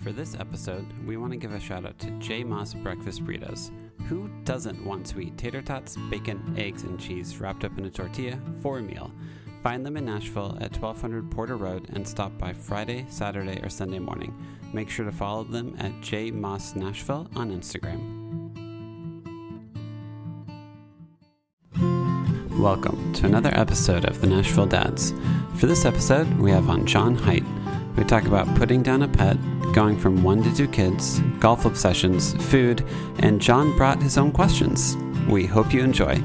For this episode, we want to give a shout out to J. Moss Breakfast Burritos. Who doesn't want to eat tater tots, bacon, eggs, and cheese wrapped up in a tortilla for a meal? Find them in Nashville at 1200 Porter Road and stop by Friday, Saturday, or Sunday morning. Make sure to follow them at J. Moss Nashville on Instagram. Welcome to another episode of the Nashville Dads. For this episode, we have on Jon Hight. We talk about putting down a pet, going from 1 to 2 kids, golf obsessions, food, and Jon brought his own questions. We hope you enjoy.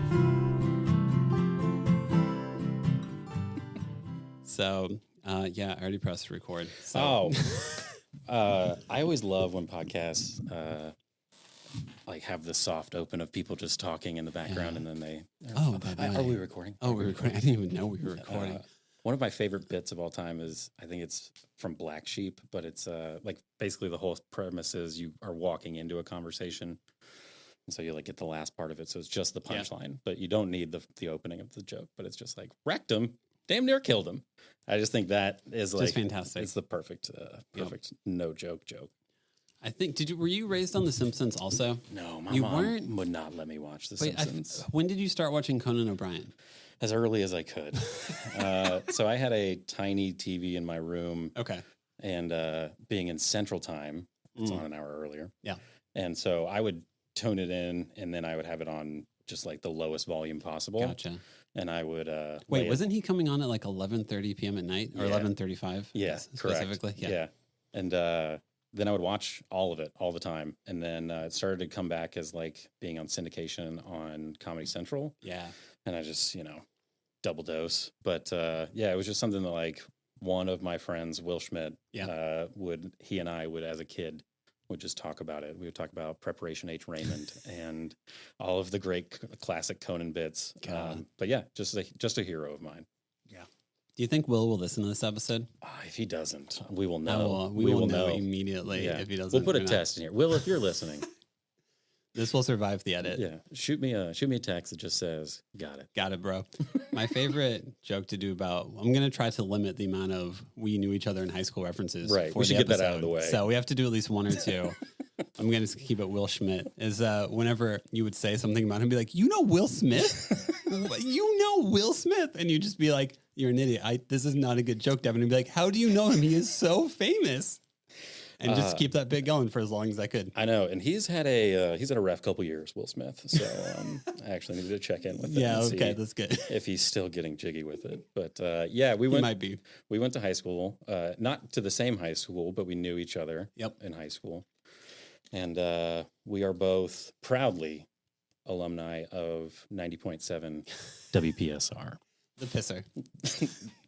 So, I already pressed record. So. I always love when podcasts have the soft open of people just talking in the background, and then they. Are we recording? Oh, we're recording. I didn't even know we were recording. One of my favorite bits of all time is, I think it's from Black Sheep, but it's basically the whole premise is you are walking into a conversation, and so you get the last part of it. So it's just the punchline, but you don't need the opening of the joke. But it's just wrecked him, damn near killed him. I just think that is just fantastic. It's the perfect no joke. I think. Were you raised on The Simpsons also? No, my mom would not let me watch The Simpsons. When did you start watching Conan O'Brien? As early as I could. So I had a tiny TV in my room. Okay. And being in Central Time, it's on an hour earlier. Yeah. And so I would tune it in, and then I would have it on just the lowest volume possible. Gotcha. And I would wait. Wasn't he coming on at 11:30 p.m. at night or 11:35? Yeah, specifically. Correct. Yeah. And then I would watch all of it all the time, and then it started to come back as being on syndication on Comedy Central. Yeah. And I just double dose, but it was just something that one of my friends, Will Schmidt, he and I would, as a kid, would just talk about it. We would talk about Preparation H. Raymond and all of the great classic Conan bits. But yeah, just a hero of mine. Yeah. Do you think Will listen to this episode? If he doesn't, we will know. We will know immediately if he doesn't. We'll put a test in here. Will, if you're listening. This will survive the edit. Yeah. Shoot me a text that just says, got it. Got it, bro. My favorite joke to do about, I'm going to try to limit the amount of we knew each other in high school references. Right. We should get that out of the way. So we have to do at least one or two. I'm going to keep it Will Schmidt. Is whenever you would say something about him, be like, you know Will Smith? You know Will Smith? And you just be like, you're an idiot. This is not a good joke, Devin. And be like, how do you know him? He is so famous. And just keep that bit going for as long as I could. I know, and he's had a rough couple years, Will Smith. So I actually needed to check in with him. Yeah, okay, that's good. If he's still getting jiggy with it, but might be. We went to high school, not to the same high school, but we knew each other. Yep. In high school, and we are both proudly alumni of 90.7 WPSR. The pisser.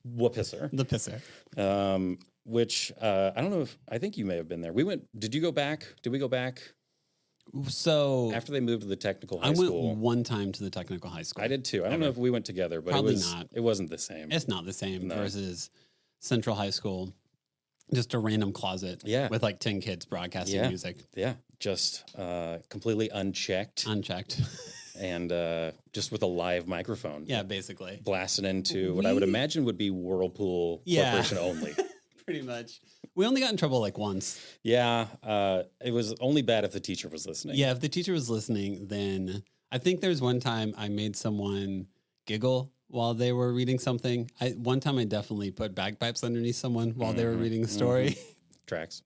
Whoopisser. The pisser. Which I don't know I think you may have been there. Did you go back? Did we go back? So after they moved to the technical high school. I went one time to the technical high school. I did too. I don't know if we went together, but Probably not. It wasn't the same. It's not the same versus Central High School. Just a random closet. Yeah. With 10 kids broadcasting music. Yeah. Just completely unchecked. And just with a live microphone. Yeah, basically. Blasted into what I would imagine would be Whirlpool Corporation only. Pretty much. We only got in trouble once. Yeah. It was only bad if the teacher was listening. Yeah, if the teacher was listening, then I think there's one time I made someone giggle while they were reading something. One time I definitely put bagpipes underneath someone while they were reading a story. Tracks.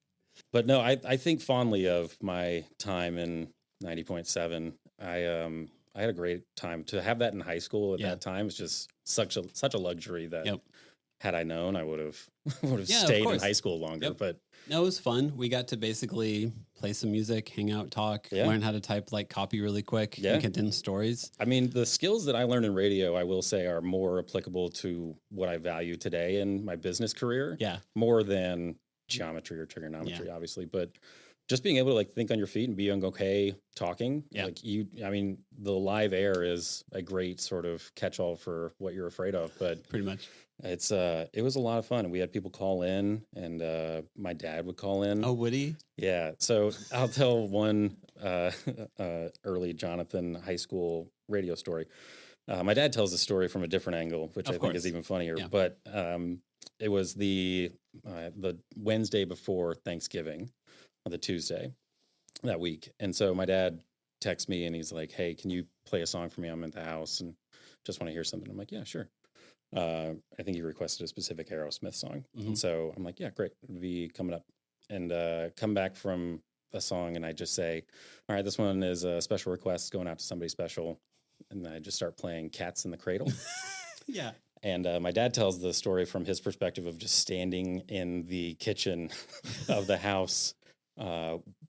But no, I think fondly of my time in 90.7. I had a great time. To have that in high school at that time was just such a luxury that had I known, I would have stayed in high school longer. Yep. But no, it was fun. We got to basically play some music, hang out, talk, learn how to type copy really quick, and condense stories. I mean, the skills that I learned in radio, I will say, are more applicable to what I value today in my business career. Yeah, more than geometry or trigonometry, obviously, but. Just being able to think on your feet and be okay talking. Yeah. The live air is a great sort of catch-all for what you're afraid of. But pretty much, it was a lot of fun. And we had people call in, and my dad would call in. Oh, would he? Yeah. So I'll tell one early Jonathan high school radio story. My dad tells the story from a different angle, which I think is even funnier. Yeah. But it was the Wednesday before Thanksgiving. the Tuesday that week. And so my dad texts me and he's like, "Hey, can you play a song for me? I'm at the house and just want to hear something." I'm like, "Yeah, sure." I think he requested a specific Aerosmith song. And so I'm like, "Yeah, great. It'll be coming up." And come back from a song and I just say, "All right, this one is a special request going out to somebody special." And I just start playing Cats in the Cradle. Yeah. And my dad tells the story from his perspective of just standing in the kitchen of the house,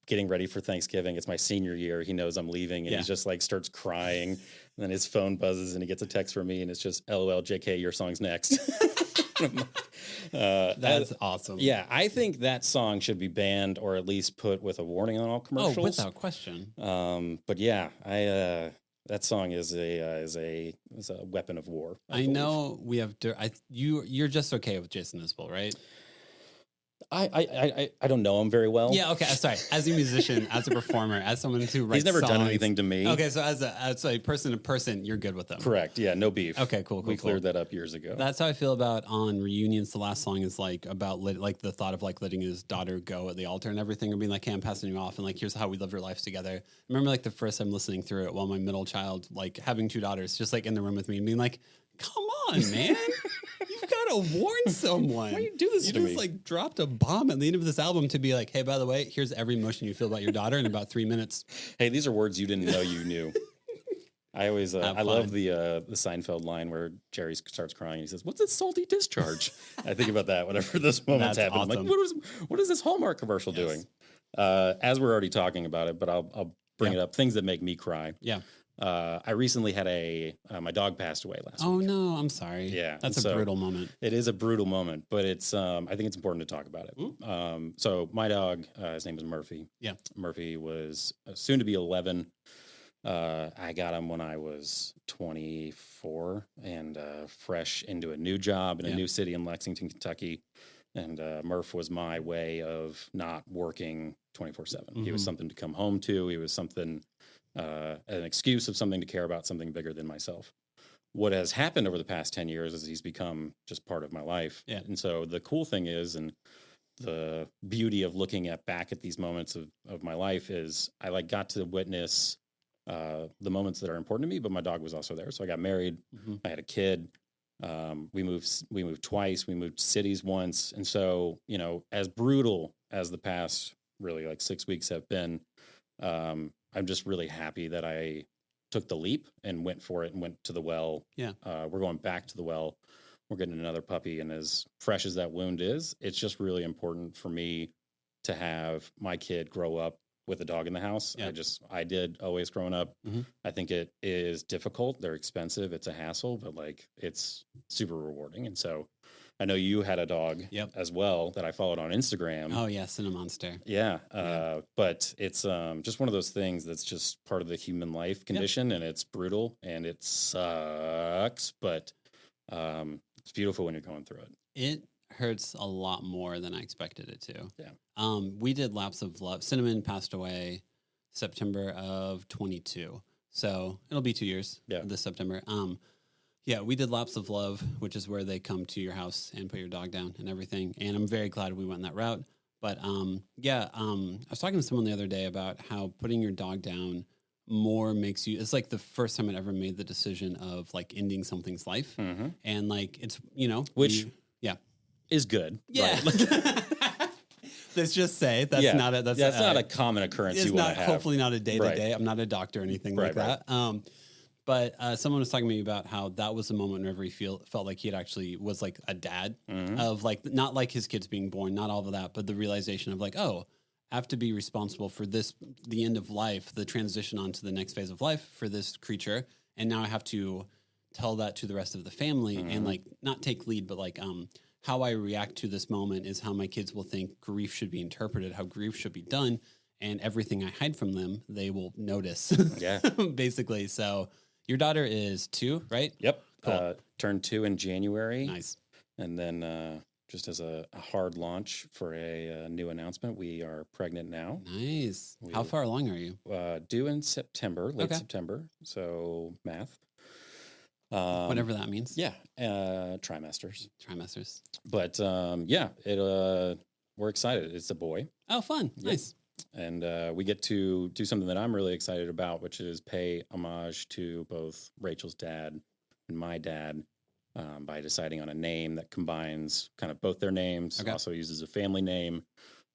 getting ready for Thanksgiving. It's my senior year. He knows I'm leaving and he just like starts crying. And then his phone buzzes and he gets a text from me and it's just, "LOL, JK, your song's next." That's awesome. Yeah, I think that song should be banned or at least put with a warning on all commercials. Oh, without question. But yeah, that song is a weapon of war. I know we have. You're just okay with Jason Isbell, right? I don't know him very well. Yeah. Okay. Sorry. As a musician, as a performer, as someone who writes, he's never songs, done anything to me. Okay. So as a person to person, you're good with them. Correct. Yeah. No beef. Okay. Cool. We cleared that up years ago. That's how I feel about on reunions. The last song is like about like the thought of like letting his daughter go at the altar and everything, or being like, "Hey, I'm passing you off," and like, "Here's how we live our lives together." I remember like the first time listening through it while my middle child, like having 2 daughters, just like in the room with me and being like, "Come on, man." You've got to warn someone. Why do you do this to me? You just like dropped a bomb at the end of this album to be like, "Hey, by the way, here's every emotion you feel about your daughter in about 3 minutes." Hey, these are words you didn't know you knew. I always, I love the Seinfeld line where Jerry starts crying. He says, "What's this salty discharge?" I think about that whenever this moment's happening. Awesome. Like, what is this Hallmark commercial doing? As we're already talking about it, but I'll bring it up. Things that make me cry. Yeah. I recently had my dog passed away last week. Oh no, I'm sorry. Yeah. That's a brutal moment. It is a brutal moment, but it's, I think it's important to talk about it. So my dog, his name is Murphy. Yeah. Murphy was soon to be 11. I got him when I was 24 and fresh into a new job in a new city in Lexington, Kentucky. And Murph was my way of not working 24/7. He was something to come home to. He was something, an excuse of something to care about, something bigger than myself. What has happened over the past 10 years is he's become just part of my life. Yeah. And so the cool thing is, and the beauty of looking back at these moments of my life is I like got to witness the moments that are important to me, but my dog was also there. So I got married. I had a kid. We moved twice. We moved cities once. And so, you know, as brutal as the past really like 6 weeks have been, I'm just really happy that I took the leap and went for it and went to the well. Yeah. We're going back to the well. We're getting another puppy. And as fresh as that wound is, it's just really important for me to have my kid grow up with a dog in the house. Yeah. I did always growing up. I think it is difficult. They're expensive. It's a hassle, but like it's super rewarding. And so I know you had a dog as well that I followed on Instagram. Oh yeah. Cinemonster. Yeah. But it's just one of those things that's just part of the human life condition and it's brutal and it sucks, but it's beautiful when you're going through it. It hurts a lot more than I expected it to. Yeah. We did Laps of Love. Cinnamon passed away September of 22. So it'll be 2 years this September. Yeah, we did Laps of Love, which is where they come to your house and put your dog down and everything. And I'm very glad we went that route. But I was talking to someone the other day about how putting your dog down more makes you, it's like the first time I'd ever made the decision of like ending something's life. And like, it's, you know, which is good. Yeah. Right? Let's just say that's not a common occurrence. It's you want not to have. hopefully not a day to day. I'm not a doctor or anything like that. But someone was talking to me about how that was the moment whenever he felt like he had actually was like a dad of like, not like his kids being born, not all of that, but the realization of like, oh, I have to be responsible for this, the end of life, the transition onto the next phase of life for this creature. And now I have to tell that to the rest of the family and like not take lead, but like, how I react to this moment is how my kids will think grief should be interpreted, how grief should be done, and everything I hide from them, they will notice. Yeah. Basically. So your daughter is 2, right? Yep. Cool. Turned 2 in January. Nice. And then just as a hard launch for a new announcement, we are pregnant now. Nice. How far along are you? Due in September, late September. So math. Whatever that means. Yeah. Trimesters. Trimesters. But we're excited. It's a boy. Oh, fun. Nice. And we get to do something that I'm really excited about, which is pay homage to both Rachel's dad and my dad by deciding on a name that combines kind of both their names, also uses a family name.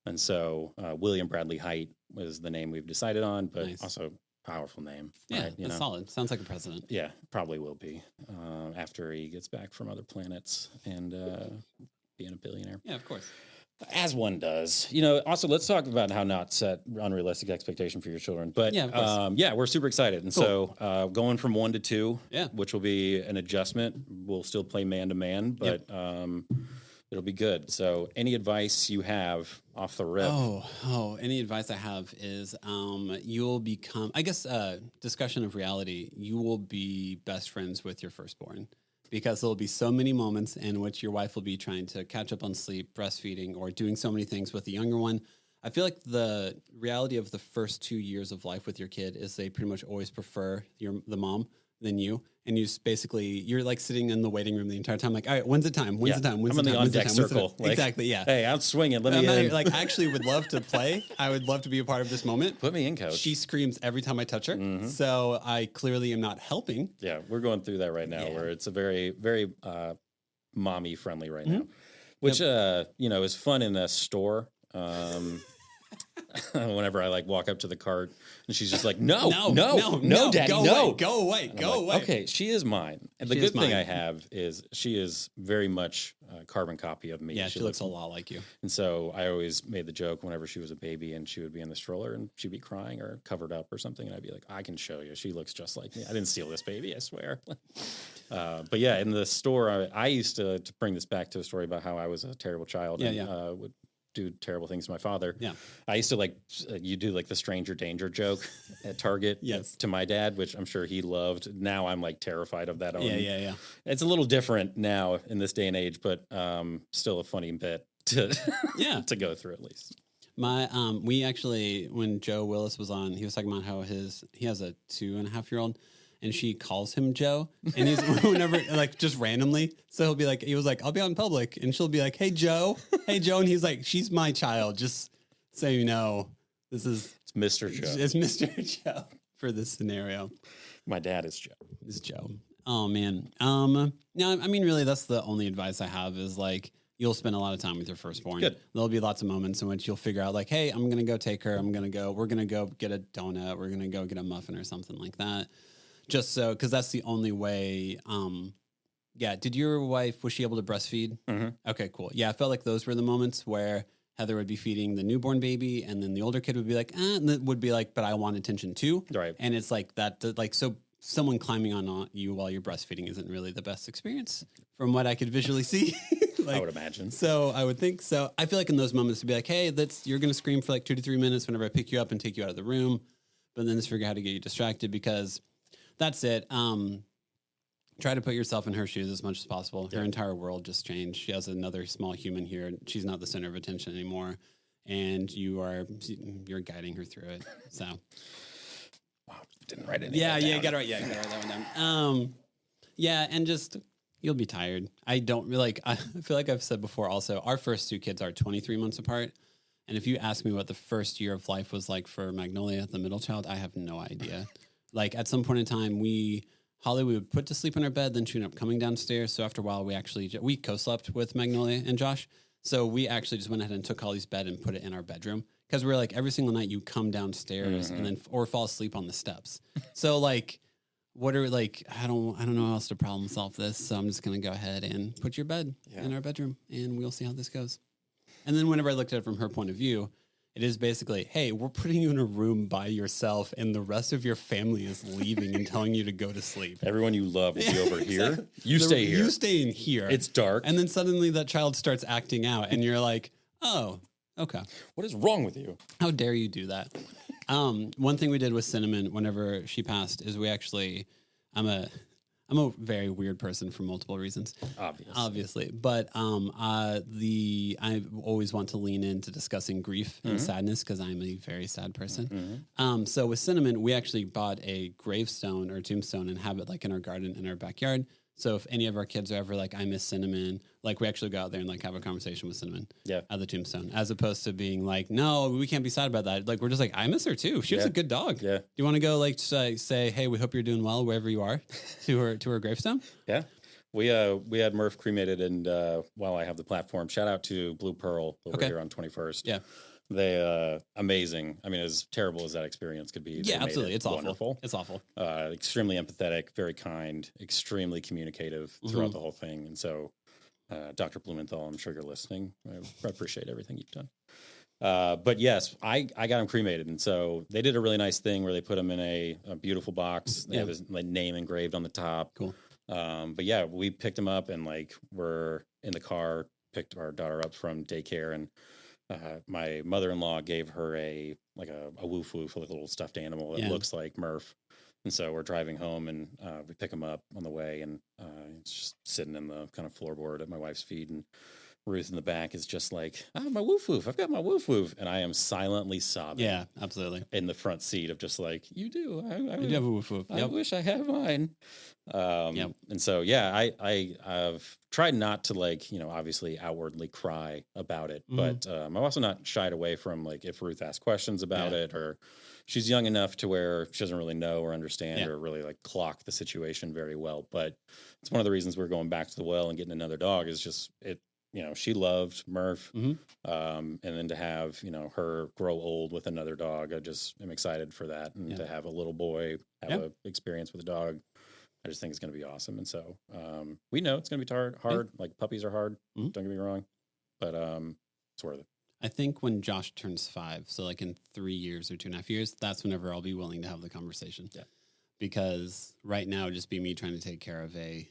And so William Bradley Hight was the name we've decided on, but also powerful name. Yeah, right? that's solid. Sounds like a president. Yeah, probably will be after he gets back from other planets and being a billionaire. Yeah, of course. As one does. Also, let's talk about how not set unrealistic expectation for your children. But we're super excited. And so going from 1 to 2, which will be an adjustment. We'll still play man-to-man, but it'll be good. So any advice you have off the rip? Any advice I have is you'll become, I guess, discussion of reality, you will be best friends with your firstborn. Because there'll be so many moments in which your wife will be trying to catch up on sleep, breastfeeding, or doing so many things with the younger one. I feel like the reality of the first 2 years of life with your kid is they pretty much always prefer the mom than you. And you're like sitting in the waiting room the entire time, like, all right, when's the time? When's the time? I'm in the on-deck circle. Like, exactly, yeah. Hey, I'm swinging. Let me in. Like, I actually would love to play. I would love to be a part of this moment. Put me in, coach. She screams every time I touch her. So I clearly am not helping. Yeah, we're going through that right now where it's a very, very mommy-friendly right now, which, is fun in a store. Whenever I walk up to the cart and she's just like, no, daddy, go away. Okay, she is mine. And the good thing I have is she is very much a carbon copy of me. Yeah, she looks a lot like you. And so I always made the joke whenever she was a baby and she would be in the stroller and she'd be crying or covered up or something. And I'd be like, I can show you. She looks just like me. I didn't steal this baby, I swear. But yeah, in the store, I used to bring this back to a story about how I was a terrible child and would do terrible things to my father. Yeah. I used to you do the stranger danger joke at Target to my dad, which I'm sure he loved. Now I'm terrified of that. Yeah. It's a little different now in this day and age, but still a funny bit to to go through at least. We actually, when Joe Willis was on, he was talking about how he has a 2.5-year-old and she calls him Joe, and he's whenever just randomly. So he'll be like, I'll be out in public, and she'll be like, hey Joe, and he's like, she's my child, just so you know, it's Mr. Joe. It's Mr. Joe for this scenario. My dad is Joe. It's Joe. Oh man. No, I mean, really, that's the only advice I have is you'll spend a lot of time with your firstborn. Good. There'll be lots of moments in which you'll figure out hey, I'm going to go take her. We're going to go get a donut. We're going to go get a muffin or something like that. Just so, because that's the only way. Did your wife, was she able to breastfeed? Mm-hmm. Okay, cool. Yeah, I felt like those were the moments where Heather would be feeding the newborn baby, and then the older kid would be and it would be but I want attention too. Right. And it's so someone climbing on you while you're breastfeeding isn't really the best experience from what I could visually see. I would imagine. So I would think so. I feel in those moments to be hey, you're going to scream for 2 to 3 minutes whenever I pick you up and take you out of the room, but then just figure out how to get you distracted because that's it. Try to put yourself in her shoes as much as possible. Her entire world just changed. She has another small human here. She's not the center of attention anymore, and you're guiding her through it. So, wow, didn't write it. Yeah, you got to write. Yeah, you got to write that one down. And just you'll be tired. I don't really I feel like I've said before. Also, our first 2 kids are 23 months apart, and if you ask me what the first year of life was like for Magnolia, the middle child, I have no idea. At some point in time, Holly would put to sleep in our bed, then she ended up coming downstairs. So after a while, we co-slept with Magnolia and Josh. So we actually just went ahead and took Holly's bed and put it in our bedroom because we're every single night you come downstairs and then or fall asleep on the steps. So what are I don't know how else to problem solve this. So I'm just gonna go ahead and put your bed in our bedroom and we'll see how this goes. And then whenever I looked at it from her point of view, it is basically, hey, we're putting you in a room by yourself and the rest of your family is leaving and telling you to go to sleep. Everyone you love will be over here. You stay here. You stay in here. It's dark. And then suddenly that child starts acting out and you're like, oh, okay. What is wrong with you? How dare you do that? One thing we did with Cinnamon whenever she passed is we actually, I'm a very weird person for multiple reasons. Obviously. But I always want to lean into discussing grief and sadness because I'm a very sad person. So with Cinnamon, we actually bought a gravestone or tombstone and have it in our garden in our backyard. So if any of our kids are ever like, I miss Cinnamon, like we actually go out there and like have a conversation with Cinnamon at the tombstone, as opposed to being like, no, we can't be sad about that. Like, we're just like, I miss her too. She was a good dog. Yeah. Do you want to go like say, hey, we hope you're doing well wherever you are to her gravestone? Yeah. We had Murph cremated, and while I have the platform, shout out to Blue Pearl over here on 21st. Yeah. They amazing. I mean, as terrible as that experience could be. Yeah, absolutely. It's wonderful. Awful. It's awful. Extremely empathetic, very kind, extremely communicative throughout the whole thing. And so, Dr. Blumenthal, I'm sure you're listening. I appreciate everything you've done. But yes, I got him cremated, and so they did a really nice thing where they put him in a beautiful box. They have his name engraved on the top. Cool. But yeah, we picked him up, and like we're in the car, picked our daughter up from daycare, and my mother-in-law gave her a woof woof, like a little stuffed animal that looks like Murph. And so we're driving home, and we pick him up on the way, and it's just sitting in the kind of floorboard at my wife's feet, and Ruth in the back is just like, my woof woof, I've got my woof woof. And I am silently sobbing. Yeah, absolutely. In the front seat of just like, you do. You do have a woof woof. I wish I had mine. And so, yeah, I've tried not to like, obviously outwardly cry about it, but I'm also not shied away from like, if Ruth asks questions about it, or she's young enough to where she doesn't really know or understand or really like clock the situation very well. But it's one of the reasons we're going back to the well and getting another dog is just she loved Murph. And then to have, her grow old with another dog, I just am excited for that. And to have a little boy have an experience with a dog, I just think it's going to be awesome. And so we know it's going to be hard. Like puppies are hard. Don't get me wrong. But it's worth it. I think when Josh turns 5, so like in 3 years or 2.5 years, that's whenever I'll be willing to have the conversation. Yeah. Because right now, just be me trying to take care of a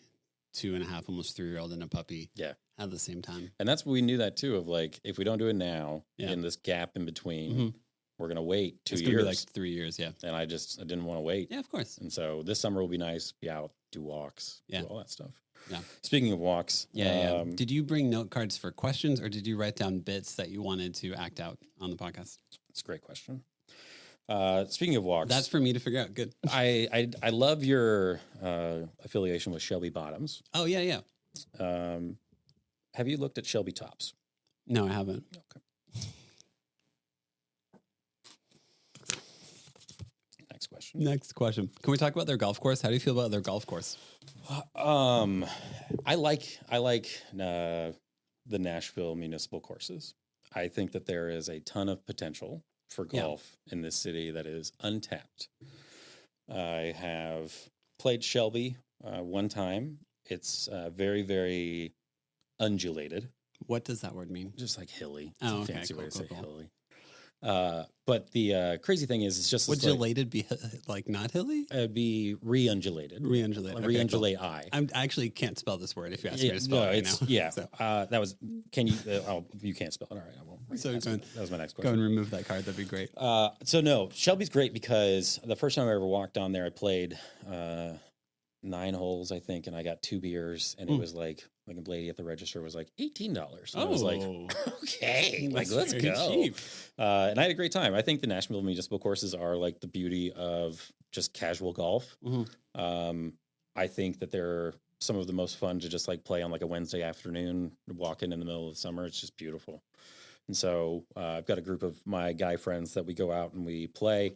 2.5, almost 3-year-old and a puppy. Yeah. At the same time. And that's what we knew that too, of like, if we don't do it now, in this gap in between, we're going to wait 2 years. It's going to be like 3 years, And I didn't want to wait. Yeah, of course. And so this summer will be nice, be out, do walks, do all that stuff. Yeah. Speaking of walks. Did you bring note cards for questions, or did you write down bits that you wanted to act out on the podcast? That's a great question. Speaking of walks. That's for me to figure out. Good. I love your affiliation with Shelby Bottoms. Oh, yeah. Have you looked at Shelby Tops? No, I haven't. Okay. Next question. Can we talk about their golf course? How do you feel about their golf course? I like the Nashville municipal courses. I think that there is a ton of potential for golf in this city that is untapped. I have played Shelby one time. It's very, very undulated. What does that word mean? Just like hilly. It's a fancy way to say hilly. But the crazy thing is, it's just would undulated be like not hilly? It'd be re-undulated. Re-undulate. Okay, re-undulate. Cool. I actually can't spell this word. If you ask me to spell it right now. Yeah. So. That was. Can you? You can't spell it. All right. I won't. So that was my next question. Go and remove that card. That'd be great. So no, Shelby's great because the first time I ever walked on there, I played 9 holes, I think, and I got 2 beers, and it was like a lady at the register was like $18. I was like, okay, like let's go. Cheap. And I had a great time. I think the Nashville municipal courses are like the beauty of just casual golf. I think that they're some of the most fun to just like play on like a Wednesday afternoon, walking in the middle of the summer. It's just beautiful. And so I've got a group of my guy friends that we go out and we play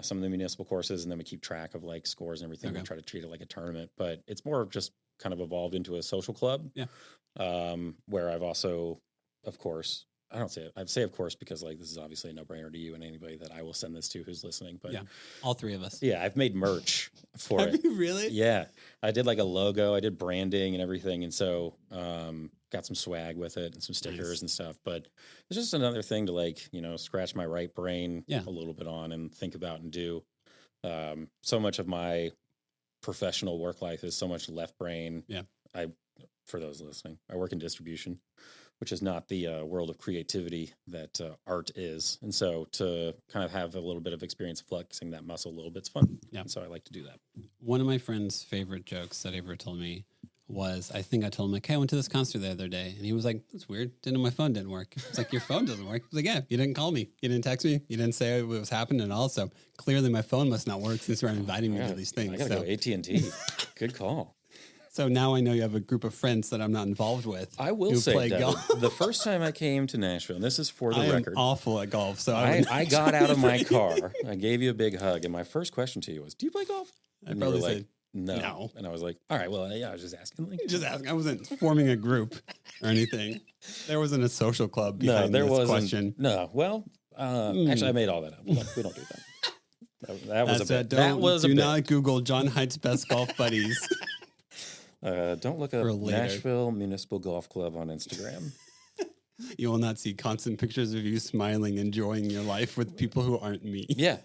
some of the municipal courses, and then we keep track of like scores and everything. We try to treat it like a tournament, but it's more just kind of evolved into a social club. Yeah. Where I've also, of course, I'd say of course, because like this is obviously a no-brainer to you and anybody that I will send this to who's listening. But yeah, all 3 of us. Yeah, I've made merch for it. Have you really? Yeah. I did like a logo, I did branding and everything. And so got some swag with it and some stickers and stuff. But it's just another thing to like, scratch my right brain a little bit on and think about and do. So much of my professional work life is so much left brain. Yeah. For those listening, I work in distribution, which is not the world of creativity that art is. And so to kind of have a little bit of experience flexing that muscle a little bit's fun. Yeah. And so I like to do that. One of my friend's favorite jokes that he ever told me was, I think I told him like, hey, I went to this concert the other day. And he was like, that's weird. Didn't know my phone didn't work. It's like, your phone doesn't work. I was like, yeah, you didn't call me. You didn't text me. You didn't say what was happening at all. So clearly my phone must not work since you're inviting me to these things. I got to go AT&T. Good call. So now I know you have a group of friends that I'm not involved with. I will who say, play Devin, golf. the first time I came to Nashville, and this is for the I record, am awful at golf. So I got out of my car. I gave you a big hug, and my first question to you was, "Do you play golf?" I And you probably were like, said "No." no. And I was like, "All right, well, yeah, I was just asking." Like, Just asking. I wasn't forming a group or anything. There wasn't a social club behind there this wasn't. question. No, well, actually, I made all that up. We don't do that. That was That's a it. bit. That was a Do bit. not Google Jon Hight's best golf buddies. Don't look up For later. Nashville Municipal Golf Club on Instagram. You will not see constant pictures of you smiling, enjoying your life with people who aren't me. Yeah.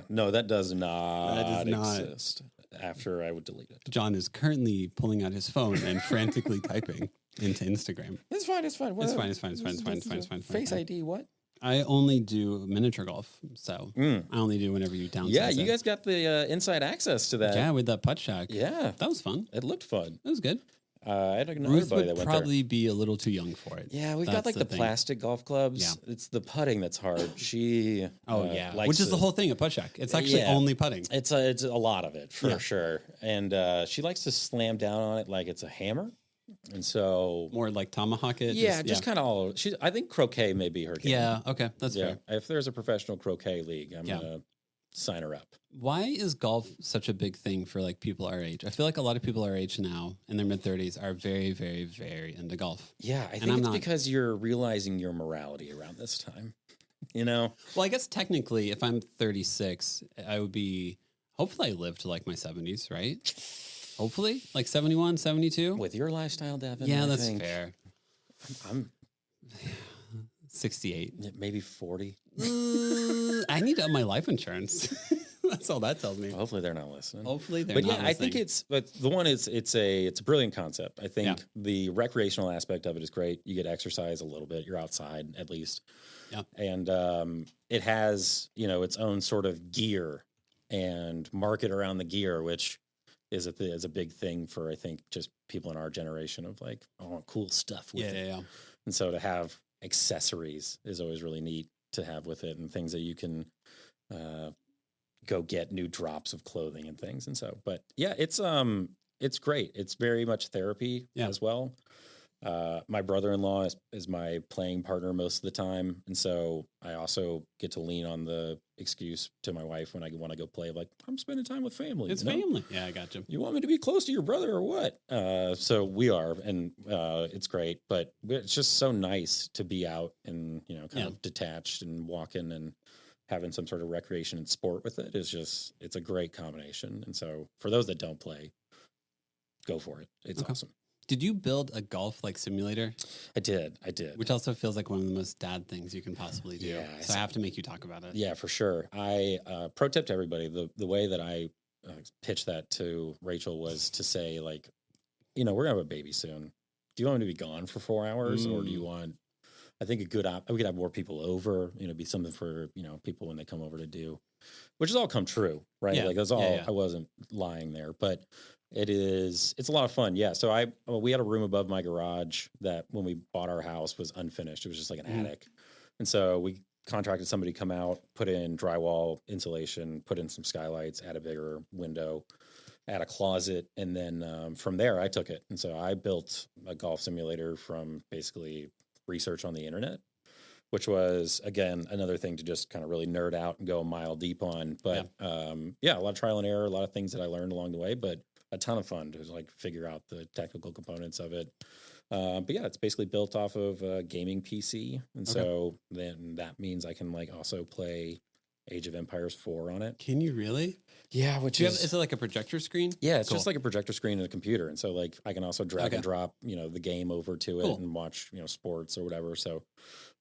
No, that does That not does not. exist. After I would delete it. John is currently pulling out his phone and frantically typing into Instagram. It's fine. It's fine. Face ID, what? I only do miniature golf, so I only do whenever you downsize. Yeah, you guys got the inside access to that. Yeah, with that putt shack. Yeah. That was fun. It looked fun. That was good. I had another Ruth buddy that would went probably be a little too young for it. there. Yeah, we've got That's like the thing. plastic golf clubs. Yeah. It's the putting that's hard. She likes which is the to- whole thing at putt shack. It's actually Yeah. only putting. It's a lot of it for Yeah. sure. And she likes to slam down on it like it's a hammer. And so More like tomahawk it. just kind of all I think croquet may be her game. Yeah, okay, that's Yeah. fair. If there's a professional croquet league, I'm Yeah. gonna sign her up. Why is golf such a big thing for like people our age? I feel like a lot of people our age now in their mid 30s are very, very, very into golf. Yeah, I And think I'm it's not. because you're realizing your morality around this time. You know? Well, I guess technically if I'm 36, I would be hopefully I live to like my 70s, right? Hopefully, like 71, 72. With your lifestyle, Devin. Yeah, I that's think fair. I'm 68. maybe 40. I need to up my life insurance. That's all that tells me. Hopefully they're not listening. Hopefully they're But not yeah, I think listening. but the one is it's a brilliant concept. I think Yeah. the recreational aspect of it is great. You get exercise a little bit. You're outside at least. Yeah. And it has, its own sort of gear and market around the gear, which is a big thing for, I think, just people in our generation of like, I want cool stuff with it. Yeah. And so to have accessories is always really neat to have with it, and things that you can go get new drops of clothing and things. And so, but yeah, it's great. It's very much therapy as well. My brother-in-law is my playing partner most of the time. And so I also get to lean on the excuse to my wife when I want to go play, like, I'm spending time with family. It's family. Yeah, I got you. You want me to be close to your brother or what? So we are, and it's great, but it's just so nice to be out and, kind of detached and walking and having some sort of recreation and sport with it. It's a great combination. And so for those that don't play, go for it. It's awesome. Did you build a golf like simulator? I did. Which also feels like one of the most dad things you can possibly do. Yeah, so I have to make you talk about it. Yeah, for sure. I pro tip to everybody, the way that I pitched that to Rachel was to say, like, we're gonna have a baby soon. Do you want me to be gone for 4 hours, or do you want? I think we could have more people over. Be something for people when they come over to do, which has all come true, right? Yeah. Like that's all. Yeah. I wasn't lying there, but it's a lot of fun. Yeah. So we had a room above my garage that when we bought our house was unfinished. It was just like an attic. And so we contracted somebody to come out, put in drywall insulation, put in some skylights, add a bigger window, add a closet. And then from there I took it. And so I built a golf simulator from basically research on the internet, which was, again, another thing to just kind of really nerd out and go a mile deep on. But a lot of trial and error, a lot of things that I learned along the way, but a ton of fun to like figure out the technical components of it. But yeah, it's basically built off of a gaming PC. And so then that means I can like also play Age of Empires 4 on it. Can you really? Yeah, is it like a projector screen? Yeah, it's just like a projector screen and a computer. And so like I can also drag and drop, the game over to it and watch, sports or whatever. So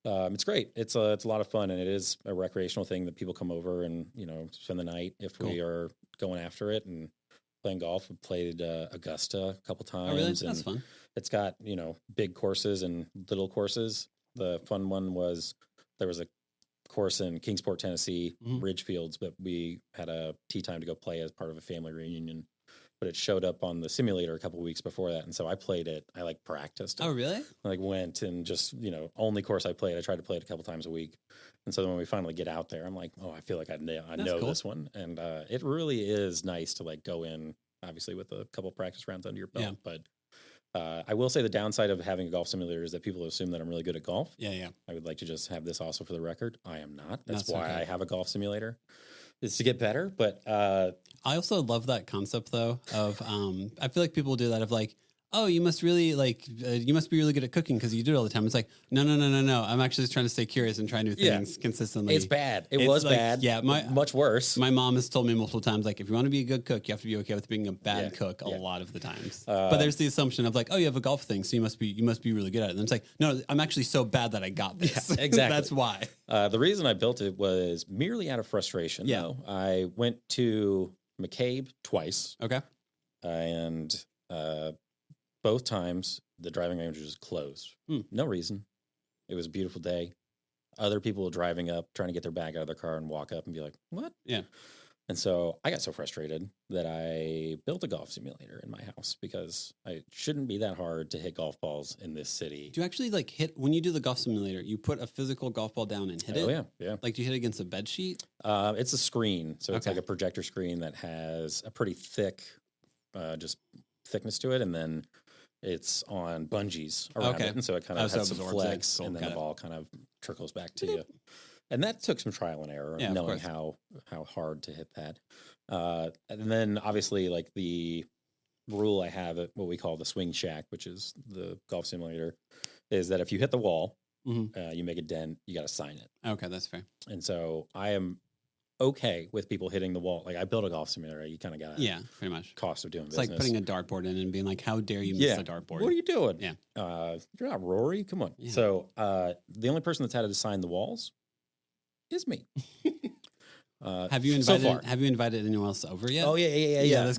it's great. It's a lot of fun, and it is a recreational thing that people come over and, spend the night if we are going after it and playing golf. We played Augusta a couple times. Oh, really? That's fun. It's got, big courses and little courses. The fun one was there was a course in Kingsport, Tennessee, Ridgefields, but we had a tee time to go play as part of a family reunion. But it showed up on the simulator a couple of weeks before that, and so I played it. I like practiced it. Oh, really? I like went and just only course I played. I tried to play it a couple times a week, and so when we finally get out there, I'm like, oh, I feel like I know cool. this one, and it really is nice to like go in obviously with a couple practice rounds under your belt. But I will say the downside of having a golf simulator is that people assume that I'm really good at golf. Yeah. I would like to just have this also for the record. I am not. That's That's why okay. I have a golf simulator, is to get better. But I also love that concept though of I feel like people do that of like, oh, you must really like you must be really good at cooking because you do it all the time. It's like no. I'm actually just trying to stay curious and try new things consistently. It's bad. It was like, bad. Yeah, much worse. My mom has told me multiple times like if you want to be a good cook, you have to be okay with being a bad cook a lot of the times. But there's the assumption of like, oh, you have a golf thing, so you must be really good at it. And it's like, no, I'm actually so bad that I got this. Yeah, exactly. That's why. The reason I built it was merely out of frustration. Yeah. Though. I went to McCabe twice. Okay. And both times the driving range was closed. No reason. It was a beautiful day. Other people were driving up, trying to get their bag out of their car and walk up and be like, what? Yeah. And so I got so frustrated that I built a golf simulator in my house because it shouldn't be that hard to hit golf balls in this city. Do you actually like hit, when you do the golf simulator, you put a physical golf ball down and hit it? Oh, yeah. Like do you hit it against a bed sheet? It's a screen. So it's like a projector screen that has a pretty thick, just thickness to it. And then it's on bungees around it. And so it kind of has some flex and then the ball kind of trickles back to you. And that took some trial and error, knowing how hard to hit that. And then obviously like the rule I have at what we call the swing shack, which is the golf simulator, is that if you hit the wall, you make a dent, you got to sign it. Okay, that's fair. And so I am okay with people hitting the wall. Like I built a golf simulator, you kind of got pretty much cost of doing it's business. Like putting a dartboard in and being like, how dare you miss the dartboard? What are you doing? Yeah. You're not Rory. Come on. Yeah. So the only person that's had to sign the walls is me. Have you invited anyone else over yet? Oh yeah. That's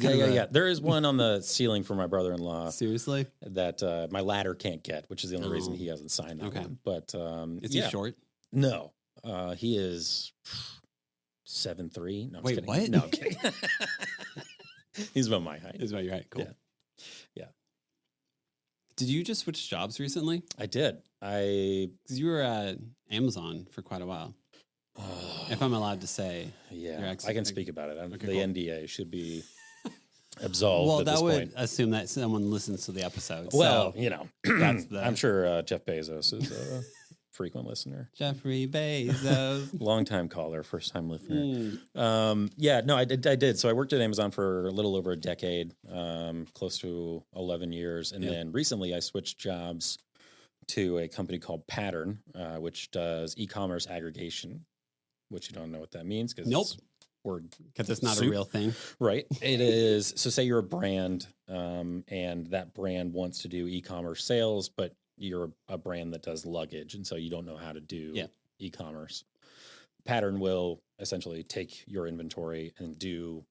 There is one on the ceiling for my brother-in-law. Seriously? That my ladder can't get, which is the only reason he hasn't signed that one. But is he short? No, he is 7'3". No, I'm Wait, kidding. what? No, I'm kidding. He's about my height. He's about your height. Cool. Yeah. Did you just switch jobs recently? I did. Because you were at Amazon for quite a while. If I'm allowed to say. Yeah, I can speak about it. The NDA should be absolved. Well, at that this would point. assume that someone listens to the episode. Well, so that's I'm sure Jeff Bezos is a frequent listener. Jeffrey Bezos. Long-time caller, first-time listener. I did. So I worked at Amazon for a little over a decade, close to 11 years. And then recently I switched jobs to a company called Pattern, which does e-commerce aggregation, which you don't know what that means. Because it's not a real thing. Right. It is. So say you're a brand and that brand wants to do e-commerce sales, but you're a brand that does luggage. And so you don't know how to do e-commerce. Pattern will essentially take your inventory and do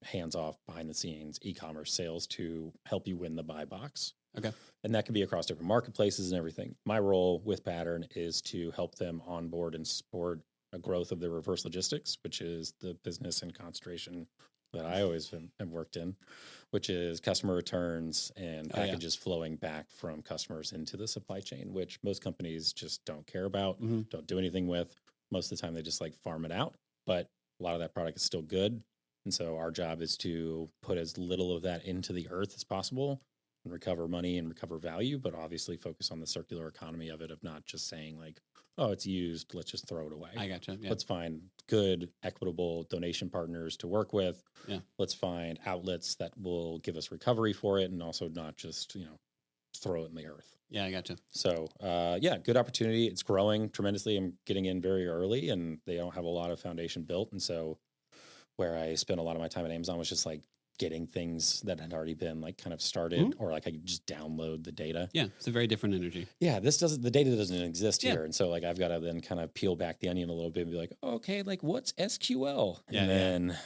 hands-off, behind-the-scenes e-commerce sales to help you win the buy box. Okay. And that can be across different marketplaces and everything. My role with Pattern is to help them onboard and support a growth of their reverse logistics, which is the business and concentration that I always have worked in, which is customer returns and packages flowing back from customers into the supply chain, which most companies just don't care about, don't do anything with. Most of the time they just like farm it out, but a lot of that product is still good. And so our job is to put as little of that into the earth as possible and recover money and recover value, but obviously focus on the circular economy of it, of not just saying like, oh, it's used, let's just throw it away. I gotcha. Yeah. Let's find good, equitable donation partners to work with. Yeah. Let's find outlets that will give us recovery for it and also not just, throw it in the earth. Yeah, I gotcha. So, good opportunity. It's growing tremendously. I'm getting in very early and they don't have a lot of foundation built. And so where I spent a lot of my time at Amazon was just like getting things that had already been like kind of started or like I could just download the data. Yeah, it's a very different energy. Yeah, the data doesn't exist here. And so like I've got to then kind of peel back the onion a little bit and be like, okay, like what's SQL? Yeah, and then,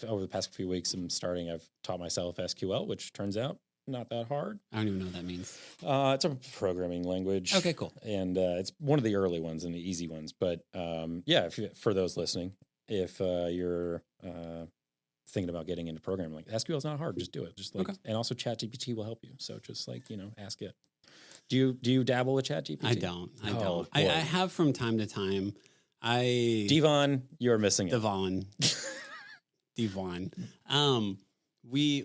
over the past few weeks I've taught myself SQL, which turns out not that hard. I don't even know what that means. It's a programming language. Okay, cool. And it's one of the early ones and the easy ones. But for those listening, if you're thinking about getting into programming, like SQL is not hard, just do it. Just like, and also ChatGPT will help you. So just like, ask it. Do you dabble with ChatGPT? I don't. I have from time to time. Devon, you're missing it. Devon.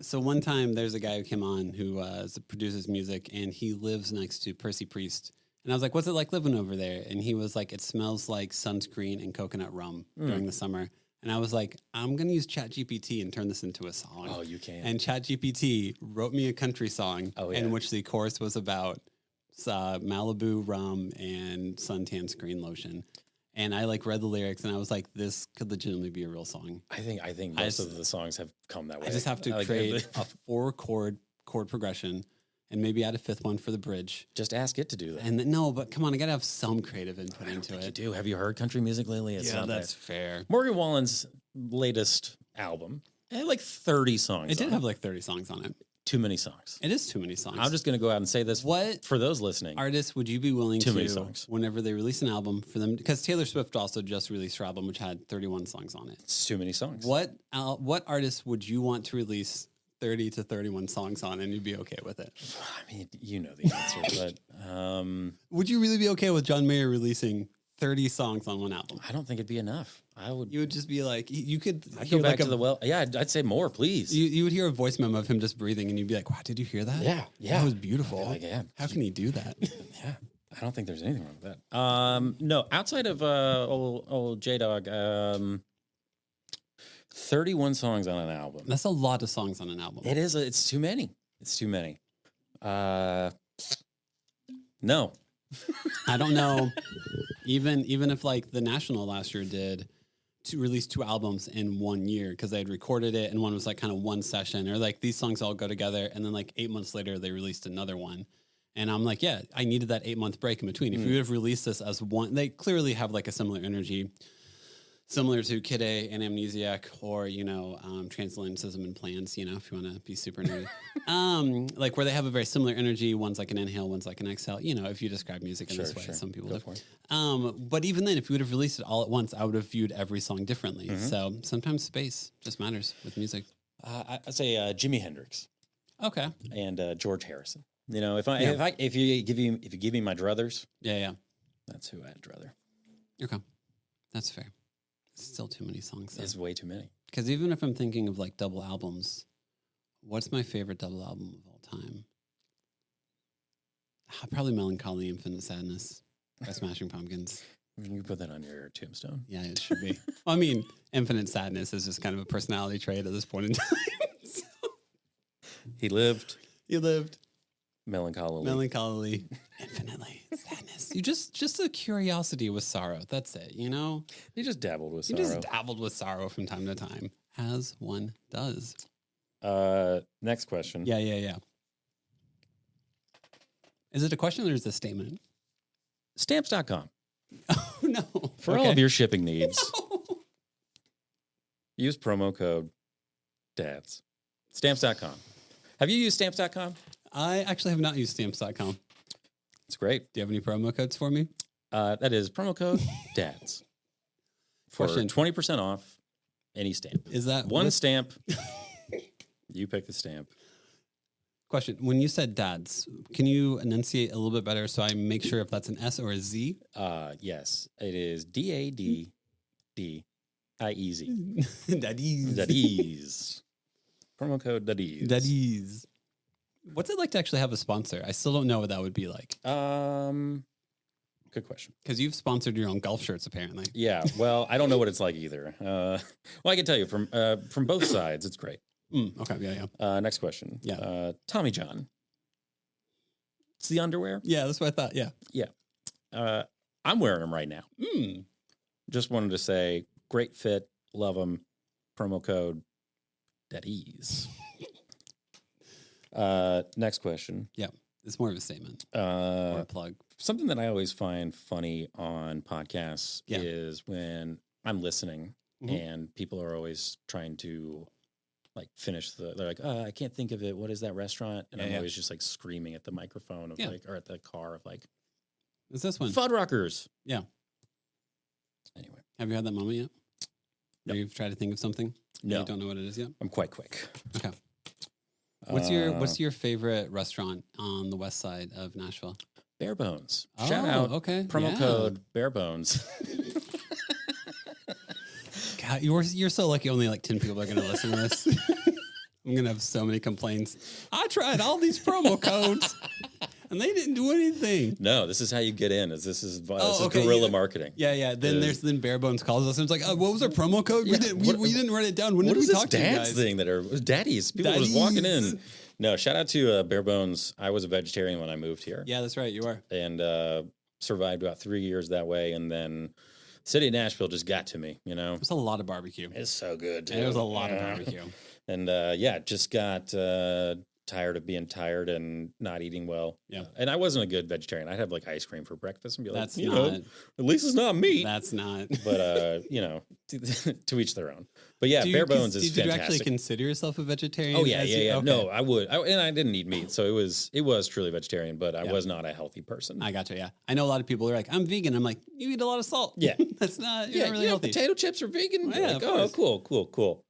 So one time there's a guy who came on who produces music, and he lives next to Percy Priest. And I was like, what's it like living over there? And he was like, it smells like sunscreen and coconut rum during the summer. And I was like, I'm going to use ChatGPT and turn this into a song. Oh, you can. And ChatGPT wrote me a country song in which the chorus was about Malibu rum and suntan screen lotion. And I like read the lyrics and I was like, this could legitimately be a real song. I think most of the songs have come that way. I just have to create a 4-chord progression and maybe add a 5th one for the bridge. Just ask it to do that. And no, but come on, I got to have some creative input into it. You do. Have you heard country music lately? It's yeah, that's fair. Morgan Wallen's latest album had like 30 songs. It did have like 30 songs on it. Too many songs. It is too many songs. I'm just going to go out and say this. What for those listening? Artists would you be willing too to, many songs. Whenever they release an album for them? Because Taylor Swift also just released her album, which had 31 songs on it. It's too many songs. What artist would you want to release 30 to 31 songs on, and you'd be okay with it? I mean, you know the answer, but would you really be okay with John Mayer releasing 30 songs on one album? I don't think it'd be enough. You would just be like, you could. I'd go back to the well. Yeah, I'd say more, please. You would hear a voice memo of him just breathing, and you'd be like, "Wow, did you hear that? Yeah. That was beautiful. Like, yeah. How can he do that?" Yeah, I don't think there's anything wrong with that. No, outside of old J Dog, 31 songs on an album. That's a lot of songs on an album. It is. It's too many. It's too many. No. I don't know. Even if like the National last year did release 2 albums in 1 year because they had recorded it and one was like kind of one session, or like these songs all go together and then like 8 months later they released another one. And I'm like, yeah, I needed that 8-month break in between. If we would have released this as one, they clearly have like a similar energy, similar to Kid A and Amnesiac, or, Transatlanticism and Plans, if you want to be super nerdy. Like where they have a very similar energy. One's like an inhale, one's like an exhale, if you describe music in this way, some people do. But even then, if you would have released it all at once, I would have viewed every song differently. So sometimes space just matters with music. I'd say Jimi Hendrix. Okay. And George Harrison. If you give me my druthers, that's who I'd druther. Okay, that's fair. Still too many songs. It's way too many. Because even if I'm thinking of like double albums, what's my favorite double album of all time? Probably Melancholy, Infinite Sadness by Smashing Pumpkins. You can put that on your tombstone. Yeah, it should be. Well, I mean, Infinite Sadness is just kind of a personality trait at this point in time. So. He lived. Melancholy. Infinitely sadness. You just a curiosity with sorrow. That's it, He just dabbled with sorrow. You just dabbled with sorrow from time to time, as one does. Next question. Yeah. Is it a question or is it a statement? Stamps.com. Oh, no. For all of your shipping needs, No. use promo code DADS. Stamps.com. Have you used Stamps.com? I actually have not used Stamps.com. It's great. Do you have any promo codes for me? That is promo code DADS. For 20% off any stamp. Is that one stamp? You pick the stamp. Question. When you said dads, can you enunciate a little bit better so I make sure if that's an S or a Z? Yes. It is DADDIEZ. Daddies. Daddies. Promo code Daddies. Daddies. What's it like to actually have a sponsor? I still don't know what that would be like. Good question. Because you've sponsored your own golf shirts, apparently. Yeah. Well, I don't know what it's like either. Well, I can tell you from both sides, it's great. Okay. Yeah. Next question. Yeah. Tommy John. It's the underwear. Yeah, that's what I thought. Yeah. Yeah. I'm wearing them right now. Just wanted to say, great fit. Love them. Promo code Daddies. Next question. Yeah. It's more of a statement or a plug. Something that I always find funny on podcasts is when I'm listening and people are always trying to like finish they're like, I can't think of it. What is that restaurant? And I'm always just like screaming at the microphone of like, or at the car of like, is this one? Fuddruckers. Yeah. Anyway. Have you had that moment yet? No. You've tried to think of something? No. You don't know what it is yet? I'm quite quick. Okay. What's your favorite restaurant on the west side of Nashville? Bare Bones. Oh, Shout out. Okay. Promo code Bare Bones. God, you're so lucky only like 10 people are going to listen to this. I'm going to have so many complaints. I tried all these promo codes and they didn't do anything. No, this is how you get in. This is okay, guerrilla marketing. Yeah. Then Bare Bones calls us and it's like, what was our promo code? Yeah, we didn't write it down. When did we talk to you guys? Dad's thing that are daddies? People just walking in. No, shout out to Bare Bones. I was a vegetarian when I moved here. Yeah, that's right. You are. And survived about 3 years that way. And then city of Nashville just got to me, It was a lot of barbecue. It's so good, too. It was a lot of barbecue. And just got tired of being tired and not eating well. Yeah. And I wasn't a good vegetarian. I'd have like ice cream for breakfast and be like, That's not, at least it's not meat. That's not. But, to each their own. But yeah, Bare Bones is fantastic. Did you actually consider yourself a vegetarian? Oh, yeah. Okay. No, I would. And I didn't eat meat. So it was truly vegetarian, but I was not a healthy person. I gotcha, yeah. I know a lot of people are like, I'm vegan. I'm like, you eat a lot of salt. Yeah. That's not, you're not really healthy. Potato chips are vegan? Yeah, like, oh, cool.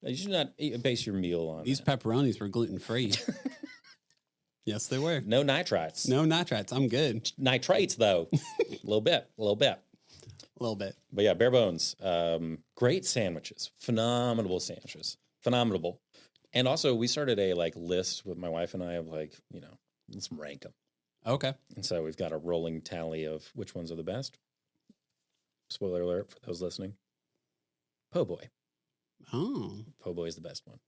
You should not base your meal on these pepperonis were gluten-free. Yes, they were. No nitrites. No nitrites. I'm good. Nitrates, though. A little bit. A little bit. But yeah, Bare Bones. Great sandwiches. Phenomenal sandwiches. Phenomenal. And also, we started a list with my wife and I of let's rank them. Okay. And so we've got a rolling tally of which ones are the best. Spoiler alert for those listening. Po' boy. Oh. Po' boy is the best one.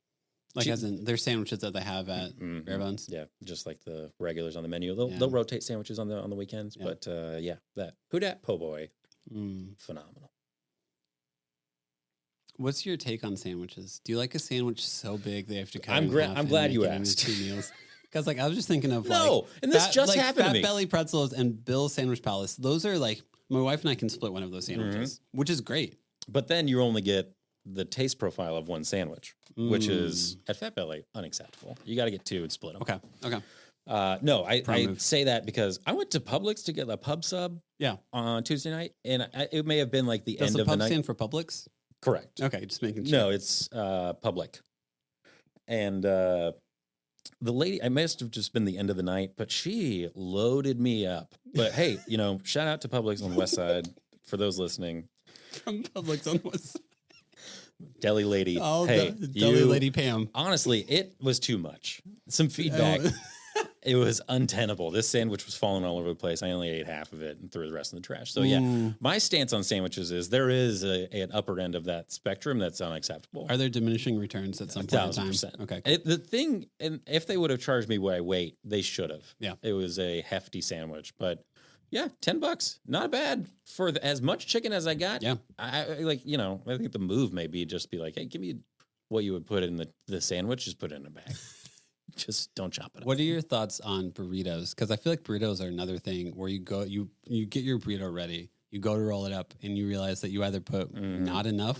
As in their sandwiches that they have at Bare Bones? Yeah, just like the regulars on the menu. They'll rotate sandwiches on the weekends. Yeah. But that. Who dat? Po' boy. Phenomenal. What's your take on sandwiches? Do you like a sandwich so big they have to cut I'm glad you asked. 2 meals? Because I was just thinking of and this just happened to me. Fat Belly Pretzels and Bill's Sandwich Palace. Those are my wife and I can split one of those sandwiches, which is great. But then you only get the taste profile of one sandwich, which is at Fat Belly unacceptable. You got to get 2 and split them. Okay. No, I say that because I went to Publix to get a pub sub. Yeah. On Tuesday night, and it may have been the Does end of the night. Does the pub stand for Publix? Correct. Okay, just making sure. No, it's public. And the lady, I must have just been the end of the night, but she loaded me up. But hey, shout out to Publix on the West Side for those listening. From Publix on the West Side. Deli lady. Oh, hey, Deli lady Pam. Honestly, it was too much. Some feedback. It was untenable. This sandwich was falling all over the place. I only ate half of it and threw the rest in the trash. So my stance on sandwiches is there is an upper end of that spectrum that's unacceptable. Are there diminishing returns at some point in time? 1,000%. Okay. The thing, and if they would have charged me what I weigh, they should have. Yeah. It was a hefty sandwich, but yeah, $10, not bad for as much chicken as I got. Yeah. I think the move may be just be like, hey, give me what you would put in the sandwich, just put it in a bag. Just don't chop it up. What are your thoughts on burritos? Because I feel like burritos are another thing where you go, you get your burrito ready, you go to roll it up, and you realize that you either put not enough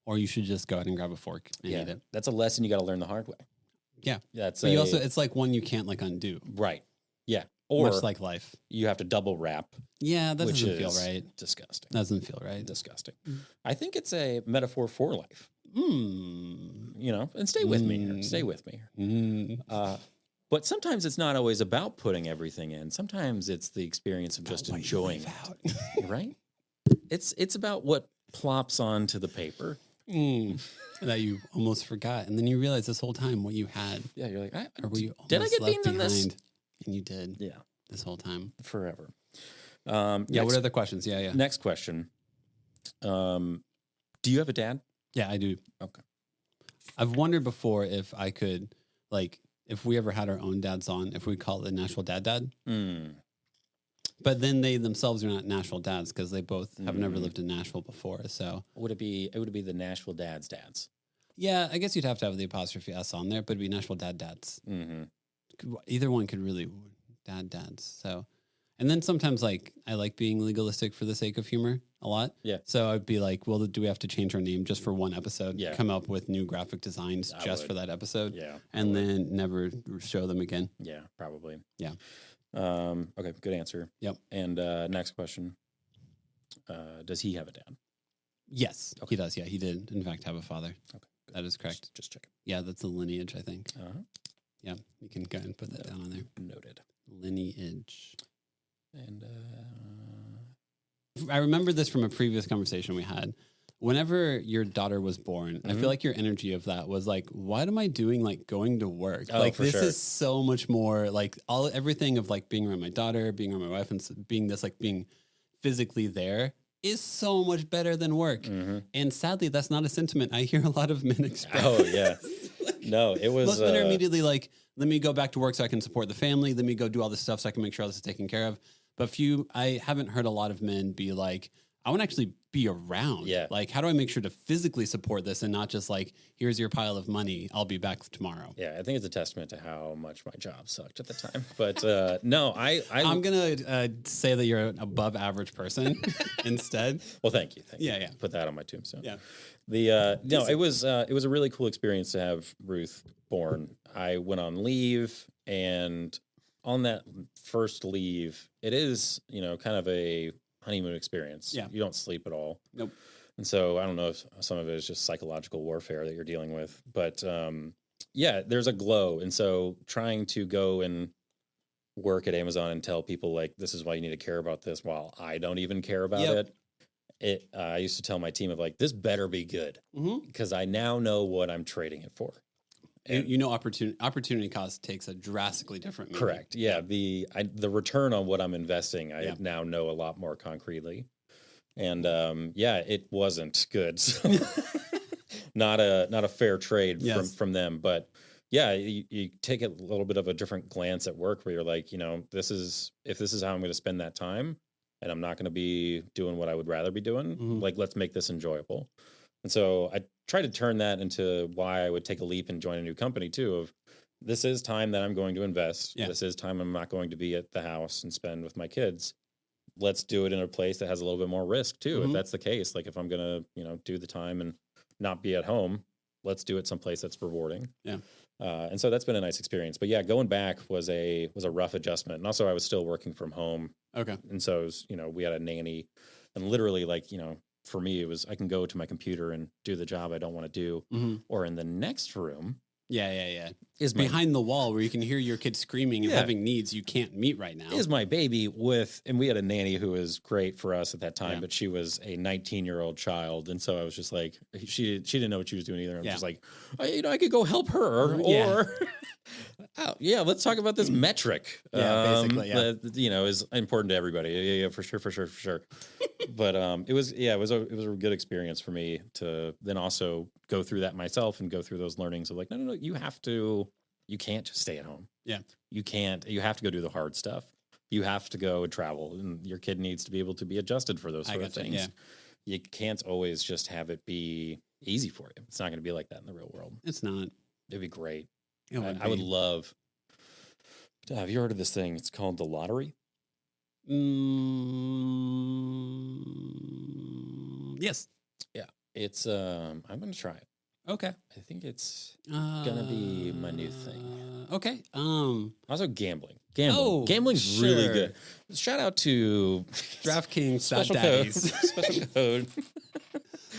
or you should just go ahead and grab a fork and eat it. That's a lesson you got to learn the hard way. Yeah. But it's like one you can't undo. Right. Yeah. Or much like life. You have to double wrap. Yeah, that doesn't feel right. Disgusting. Doesn't feel right. Disgusting. I think it's a metaphor for life. And stay with me here. Stay with me here. But sometimes it's not always about putting everything in. Sometimes it's the experience of just enjoying it. Right? It's about what plops onto the paper. That you almost forgot. And then you realize this whole time what you had. Yeah, you're like, did I get beans in this? And you did. Yeah. This whole time. Forever. What are the questions? Yeah. Next question. Do you have a dad? Yeah, I do. Okay. I've wondered before if I could, if we ever had our own dads on, if we call it the Nashville Dad. But then they themselves are not Nashville dads because they both have never lived in Nashville before. So it would be the Nashville Dads. Yeah, I guess you'd have to have the apostrophe S on there, but it'd be Nashville Dads. Either one could really dads. So, and then sometimes I like being legalistic for the sake of humor a lot. Yeah. So I'd be like, well, do we have to change our name just for one episode? Yeah. Come up with new graphic designs for that episode. Yeah. And then never show them again. Yeah, probably. Yeah. Okay, good answer. Yep. And next question. Does he have a dad? Yes, he does. Yeah, he did, in fact, have a father. Okay. Good. That is correct. Just checking. Yeah, that's the lineage, I think. Uh-huh. Yeah, you can go ahead and put that down on there. Noted. Lineage. And I remember this from a previous conversation we had whenever your daughter was born, I feel like your energy of that was like, what am I doing? Like going to work. Oh, like for this sure. is so much more like everything of like being around my daughter, being around my wife, and being this like being physically there is so much better than work. And sadly, that's not a sentiment I hear a lot of men express. Oh yeah. No, it was. Most men are immediately like, let me go back to work so I can support the family. Let me go do all this stuff so I can make sure all this is taken care of. But I haven't heard a lot of men be like, I want to actually be around. Yeah. Like, how do I make sure to physically support this and not just like, here's your pile of money. I'll be back tomorrow. Yeah, I think it's a testament to how much my job sucked at the time. But no, I'm going to say that you're an above average person instead. Well, thank you. Yeah. Put that on my tombstone. Yeah. No, it was a really cool experience to have Ruth born. I went on leave, and on that first leave, it is, kind of a honeymoon experience. Yeah. You don't sleep at all. Nope. And so I don't know if some of it is just psychological warfare that you're dealing with, but there's a glow. And so trying to go and work at Amazon and tell people like, this is why you need to care about this, while I don't even care about it. I used to tell my team of like, this better be good because I now know what I'm trading it for. And opportunity cost takes a drastically different meaning. Correct. Yeah. The return on what I'm investing, I now know a lot more concretely. And it wasn't good. So not a fair trade from them. But yeah, you take a little bit of a different glance at work where you're like, if this is how I'm going to spend that time, and I'm not going to be doing what I would rather be doing, like, let's make this enjoyable. And so I tried to turn that into why I would take a leap and join a new company too, of this is time that I'm going to invest. Yeah. This is time I'm not going to be at the house and spend with my kids. Let's do it in a place that has a little bit more risk too. If that's the case, like if I'm going to, do the time and not be at home, let's do it someplace that's rewarding. Yeah. And so that's been a nice experience. But yeah, going back was a rough adjustment. And also I was still working from home. Okay. And so it was, we had a nanny, and literally like, for me, it was I can go to my computer and do the job I don't want to do, or in the next room. Yeah. Is behind the wall where you can hear your kid screaming and having needs you can't meet right now. Is my baby and we had a nanny who was great for us at that time, but she was a 19-year-old child. And so I was just like, she didn't know what she was doing either. I'm just like, I could go help her or, let's talk about this metric. Basically, that, is important to everybody. Yeah, for sure. But it was a good experience for me to then also go through that myself and go through those learnings of like, no, you can't just stay at home. Yeah. You have to go do the hard stuff. You have to go and travel, and your kid needs to be able to be adjusted for those sort of things. Yeah. You can't always just have it be easy for you. It's not going to be like that in the real world. It's not. It'd be great. I would love to have you heard of this thing? It's called the lottery. Yes. Yeah. It's I'm going to try it. Okay. I think it's gonna be my new thing. Okay. Also gambling. Gambling's really good. Shout out to DraftKings special code. Special code.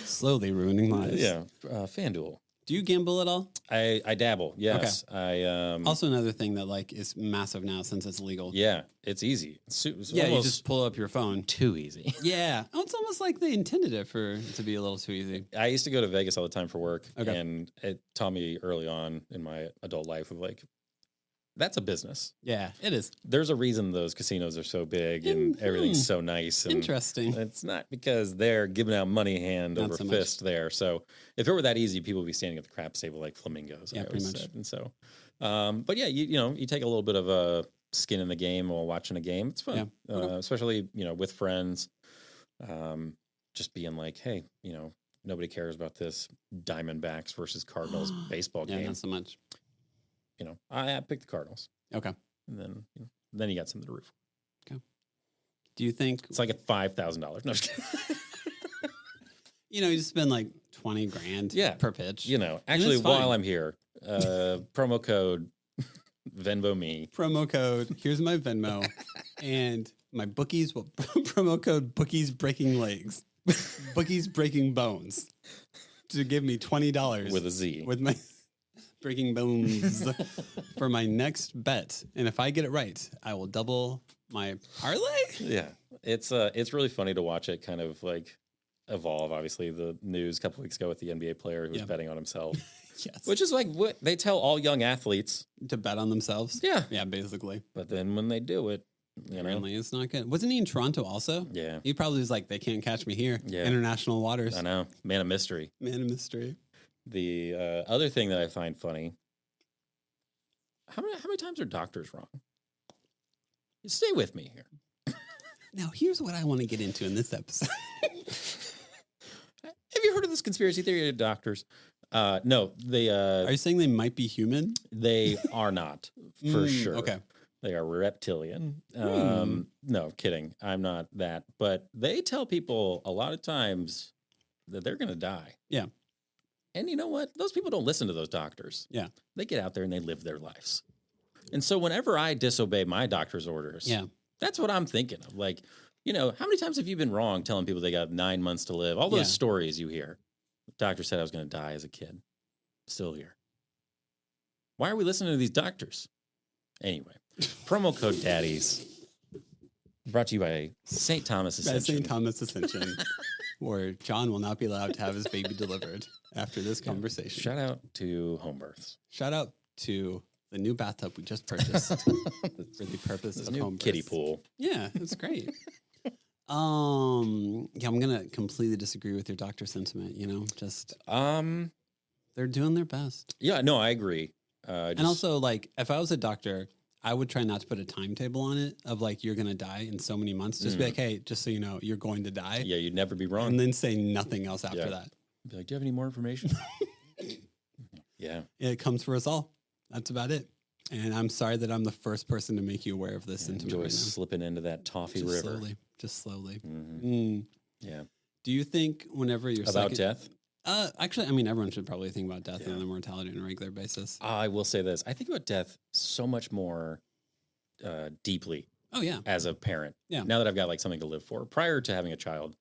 Slowly ruining lives. Yeah. FanDuel. Do you gamble at all? I dabble. Yes. Okay. Also another thing that like is massive now since it's legal. Yeah, it's easy. It's you just pull up your phone. Too easy. Yeah. It's almost like they intended it to be a little too easy. I used to go to Vegas all the time for work, and it taught me early on in my adult life of like, that's a business. Yeah, it is. There's a reason those casinos are so big and everything's so nice. And interesting. It's not because they're giving out money hand over fist there. So if it were that easy, people would be standing at the craps table like flamingos. Yeah, pretty much. Said. And so, but yeah, you take a little bit of a skin in the game while watching a game. It's fun, especially with friends. Just being like, hey, nobody cares about this Diamondbacks versus Cardinals baseball game. Yeah, not so much. I picked the Cardinals. Okay. And then you got something to root for. Okay. Do you think it's like a $5,000? No, I'm just kidding. You spend like $20,000 per pitch. Actually, while I'm here, promo code Venmo me. Promo code, here's my Venmo. And my bookies will promo code bookies breaking legs. Bookies breaking bones. To give me $20. With a Z. With my breaking bones for my next bet. And if I get it right, I will double my parlay. Yeah. It's really funny to watch it kind of like evolve. Obviously, the news a couple weeks ago with the NBA player who was betting on himself. Yes. Which is like what they tell all young athletes. To bet on themselves? Yeah. Yeah, basically. But then when they do it, Apparently it's not good. Wasn't he in Toronto also? Yeah. He probably was like, they can't catch me here. Yeah. International waters. I know. Man of mystery. Man of mystery. The other thing that I find funny, how many times are doctors wrong? Stay with me here. Now, here's what I want to get into in this episode. Have you heard of this conspiracy theory of doctors? No, they... Are you saying they might be human? They are not, for sure. Okay. They are reptilian. No, kidding. I'm not that. But they tell people a lot of times that they're going to die. Yeah. And you know what? Those people don't listen to those doctors. Yeah. They get out there and they live their lives. And so whenever I disobey my doctor's orders, that's what I'm thinking of. Like, how many times have you been wrong telling people they got 9 months to live? All those stories you hear. Doctor said I was going to die as a kid. Still here. Why are we listening to these doctors? Anyway, promo code daddies brought to you by St. Thomas Ascension. St. Thomas Ascension, where John will not be allowed to have his baby delivered after this conversation. Shout out to home births. Shout out to the new bathtub we just purchased for the purpose of home kiddie births. pool. Yeah, it's great. I'm gonna completely disagree with your doctor sentiment. They're doing their best. Yeah, no, I agree. And also, like, if I was a doctor, I would try not to put a timetable on it of like you're gonna die in so many months. Just be like, hey, just so you know, you're going to die. Yeah, you'd never be wrong. And then say nothing else after that. Be like, do you have any more information? Yeah, it comes for us all. That's about it. And I'm sorry that I'm the first person to make you aware of this sentiment. Enjoy right now. slipping into that toffee Just river. Just slowly. Mm-hmm. Yeah. Do you think whenever you're about death? Actually, I mean, everyone should probably think about death and their mortality on a regular basis. I will say this: I think about death so much more deeply. Oh yeah, as a parent. Yeah. Now that I've got like something to live for. Prior to having a child,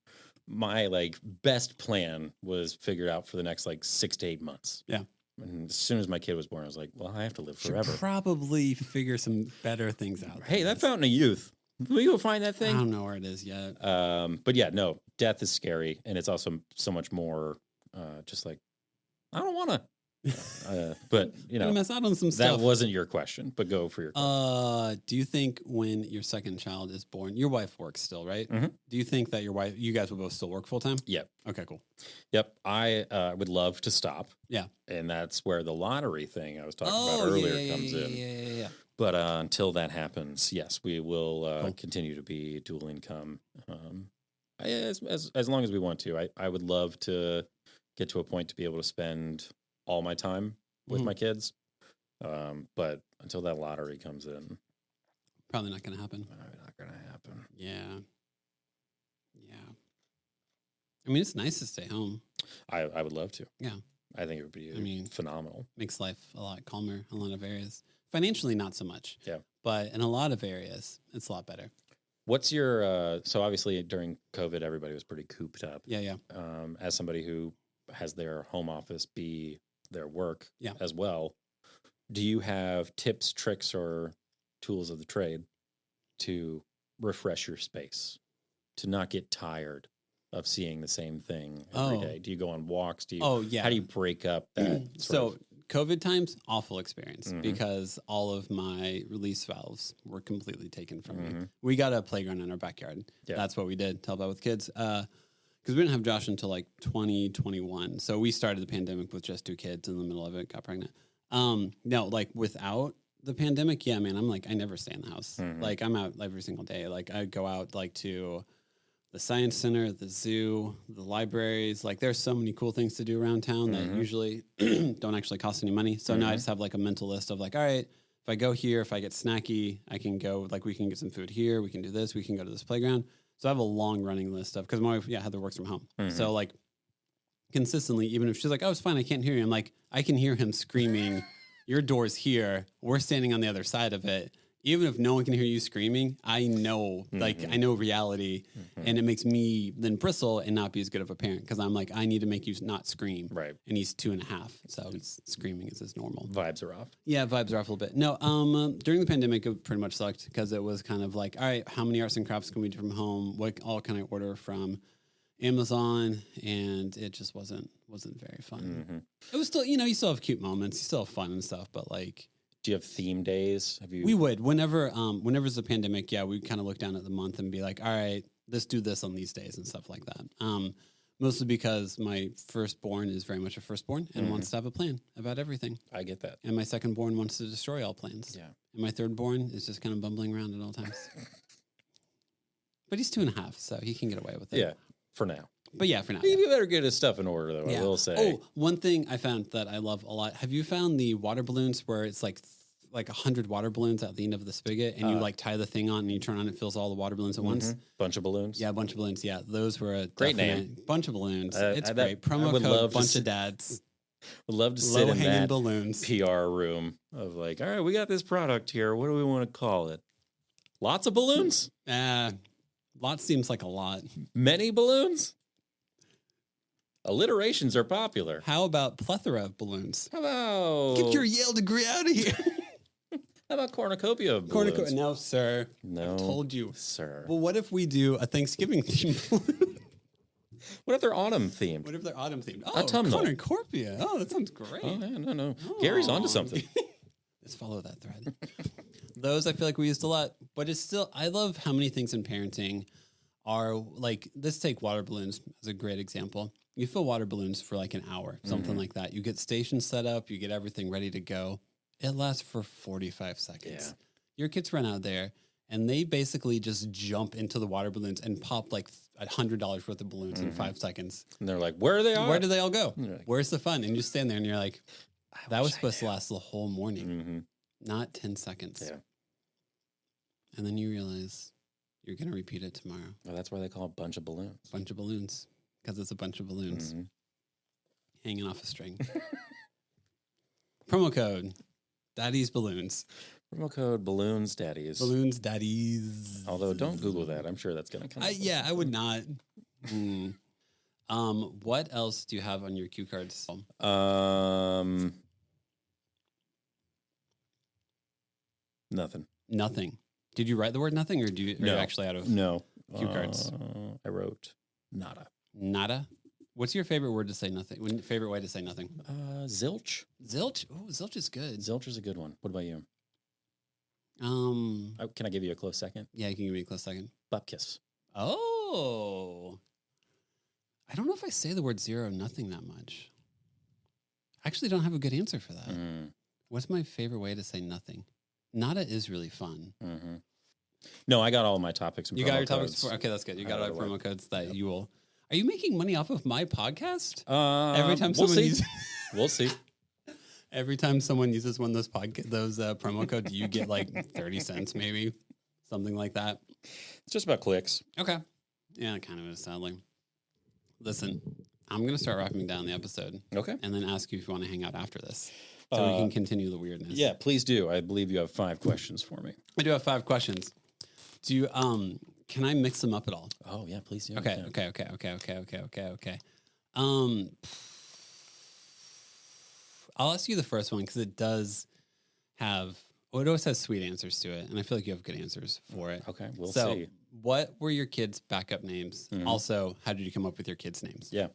my like best plan was figured out for the next like 6 to 8 months. Yeah. And as soon as my kid was born, I was like, well, I have to live forever. Should probably figure some better things out. Hey, that fountain of youth. Will you go find that thing? I don't know where it is yet. But yeah, no, death is scary. And it's also so much more just like, I don't want to. But, miss out on some stuff. That wasn't your question, but go for your question. Do you think when your second child is born, your wife works still, right? Mm-hmm. Do you think that you guys will both still work full time? Yep. Okay, cool. Yep. I would love to stop. Yeah. And that's where the lottery thing I was talking about earlier comes in. Yeah. But until that happens, yes, we will continue to be dual income. As long as we want to. I would love to get to a point to be able to spend all my time with my kids. But until that lottery comes in, probably not going to happen. Probably not going to happen. Yeah. I mean, it's nice to stay home. I would love to. Yeah. I think it would be phenomenal. Makes life a lot calmer in a lot of areas. Financially, not so much. Yeah. But in a lot of areas, it's a lot better. What's your, so obviously during COVID, everybody was pretty cooped up. Yeah. As somebody who has their home office be their work as well, do you have tips, tricks, or tools of the trade to refresh your space, to not get tired of seeing the same thing every day? Do you go on walks? How do you break up that? So COVID times, awful experience because all of my release valves were completely taken from me. We got a playground in our backyard. Yeah. That's what we did to help out with kids. Because we didn't have Josh until like 2021. So we started the pandemic with just 2 kids. In the middle of it, got pregnant. No, like without the pandemic, yeah, man, I'm like, I never stay in the house. Like I'm out every single day. Like I go out like to the science center, the zoo, the libraries. Like there's so many cool things to do around town that usually don't actually cost any money. So now I just have like a mental list of like, all right, if I go here, if I get snacky, I can go, like we can get some food here. We can do this. We can go to this playground. So I have a long running list of, because my wife, Heather works from home. So like consistently, even if she's like, oh, it's fine, I can't hear you. I'm like, I can hear him screaming, your door's here. We're standing on the other side of it. Even if no one can hear you screaming, I know, like, I know reality, and it makes me then bristle and not be as good of a parent because I'm like, I need to make you not scream. Right. And he's 2.5, so he's screaming is his normal. Vibes are off. Yeah, vibes are off a little bit. No, during the pandemic, it pretty much sucked because it was kind of like, all right, how many arts and crafts can we do from home? What all can I order from Amazon, and it just wasn't very fun. Mm-hmm. It was still, you still have cute moments, you still have fun and stuff, but like, do you have theme days? Have you? We would whenever it's a pandemic. Yeah, we kind of look down at the month and be like, all right, let's do this on these days and stuff like that. Mostly because my firstborn is very much a firstborn and wants to have a plan about everything. I get that. And my secondborn wants to destroy all plans. Yeah. And my thirdborn is just kind of bumbling around at all times. But he's 2.5, so he can get away with it. Yeah, for now. But yeah, for now. You better get his stuff in order, though, I will say. Oh, one thing I found that I love a lot. Have you found the water balloons where it's like 100 water balloons at the end of the spigot, and you like tie the thing on and you turn on, it fills all the water balloons at once? Bunch of balloons? Yeah, a bunch of balloons. Yeah, those were a great name. Bunch of balloons. It's great. I Promo would code love bunch of dads. Would love to sit in that balloons. PR room of like, all right, we got this product here. What do we want to call it? Lots of balloons? Lots seems like a lot. Many balloons? Alliterations are popular. How about plethora of balloons? How about... Get your Yale degree out of here. How about cornucopia of balloons? No, sir. No. I told you. Sir. Well, what if we do a Thanksgiving theme balloon? What if they're autumn themed? What if they're autumn themed? Oh, autumnal. Cornucopia. Oh, that sounds great. Oh, yeah, no. Oh. Gary's onto something. Let's follow that thread. Those I feel like we used a lot, but it's still, I love how many things in parenting are like, let's take water balloons as a great example. You fill water balloons for like an hour, something like that. You get stations set up, you get everything ready to go. It lasts for 45 seconds. Yeah. Your kids run out there and they basically just jump into the water balloons and pop like $100 worth of balloons in 5 seconds. And they're like, where are they? Where do they all go? Like, where's the fun? And you stand there and you're like, that was supposed to last the whole morning, not 10 seconds. Yeah. And then you realize you're going to repeat it tomorrow. Well, that's why they call it bunch of balloons. Bunch of balloons. Because it's a bunch of balloons hanging off a string. Promo code Daddy's Balloons. Promo code Balloons Daddies. Balloons Daddies. Although don't Google that. I'm sure that's going to come up. Yeah, I would not. What else do you have on your cue cards? Nothing. Nothing. Did you write the word nothing, or are you actually out of cue cards? I wrote nada. Nada? What's your favorite word to say nothing? Favorite way to say nothing? Zilch. Zilch? Oh, zilch is good. Zilch is a good one. What about you? Can I give you a close second? Yeah, you can give me a close second. Bupkis. Oh. I don't know if I say the word zero nothing that much. I actually don't have a good answer for that. What's my favorite way to say nothing? Nada is really fun. No, I got all my topics. And you got your codes. topics? Okay, that's good. You got all promo codes that you will. Are you making money off of my podcast? Every time we'll someone uses, we'll see. Every time someone uses one of those promo codes, you get like 30 cents, maybe something like that. It's just about clicks. Okay. Yeah, it kind of is, sadly. Listen, I'm going to start wrapping down the episode. Okay. And then ask you if you want to hang out after this. So we can continue the weirdness. Yeah, please do. I believe you have 5 questions for me. I do have 5 questions. Do you, can I mix them up at all? Oh, yeah, please do. Okay. I'll ask you the first one because it does have, it always has sweet answers to it. And I feel like you have good answers for it. Okay, we'll so, see. What were your kids' backup names? Also, how did you come up with your kids' names? Yeah.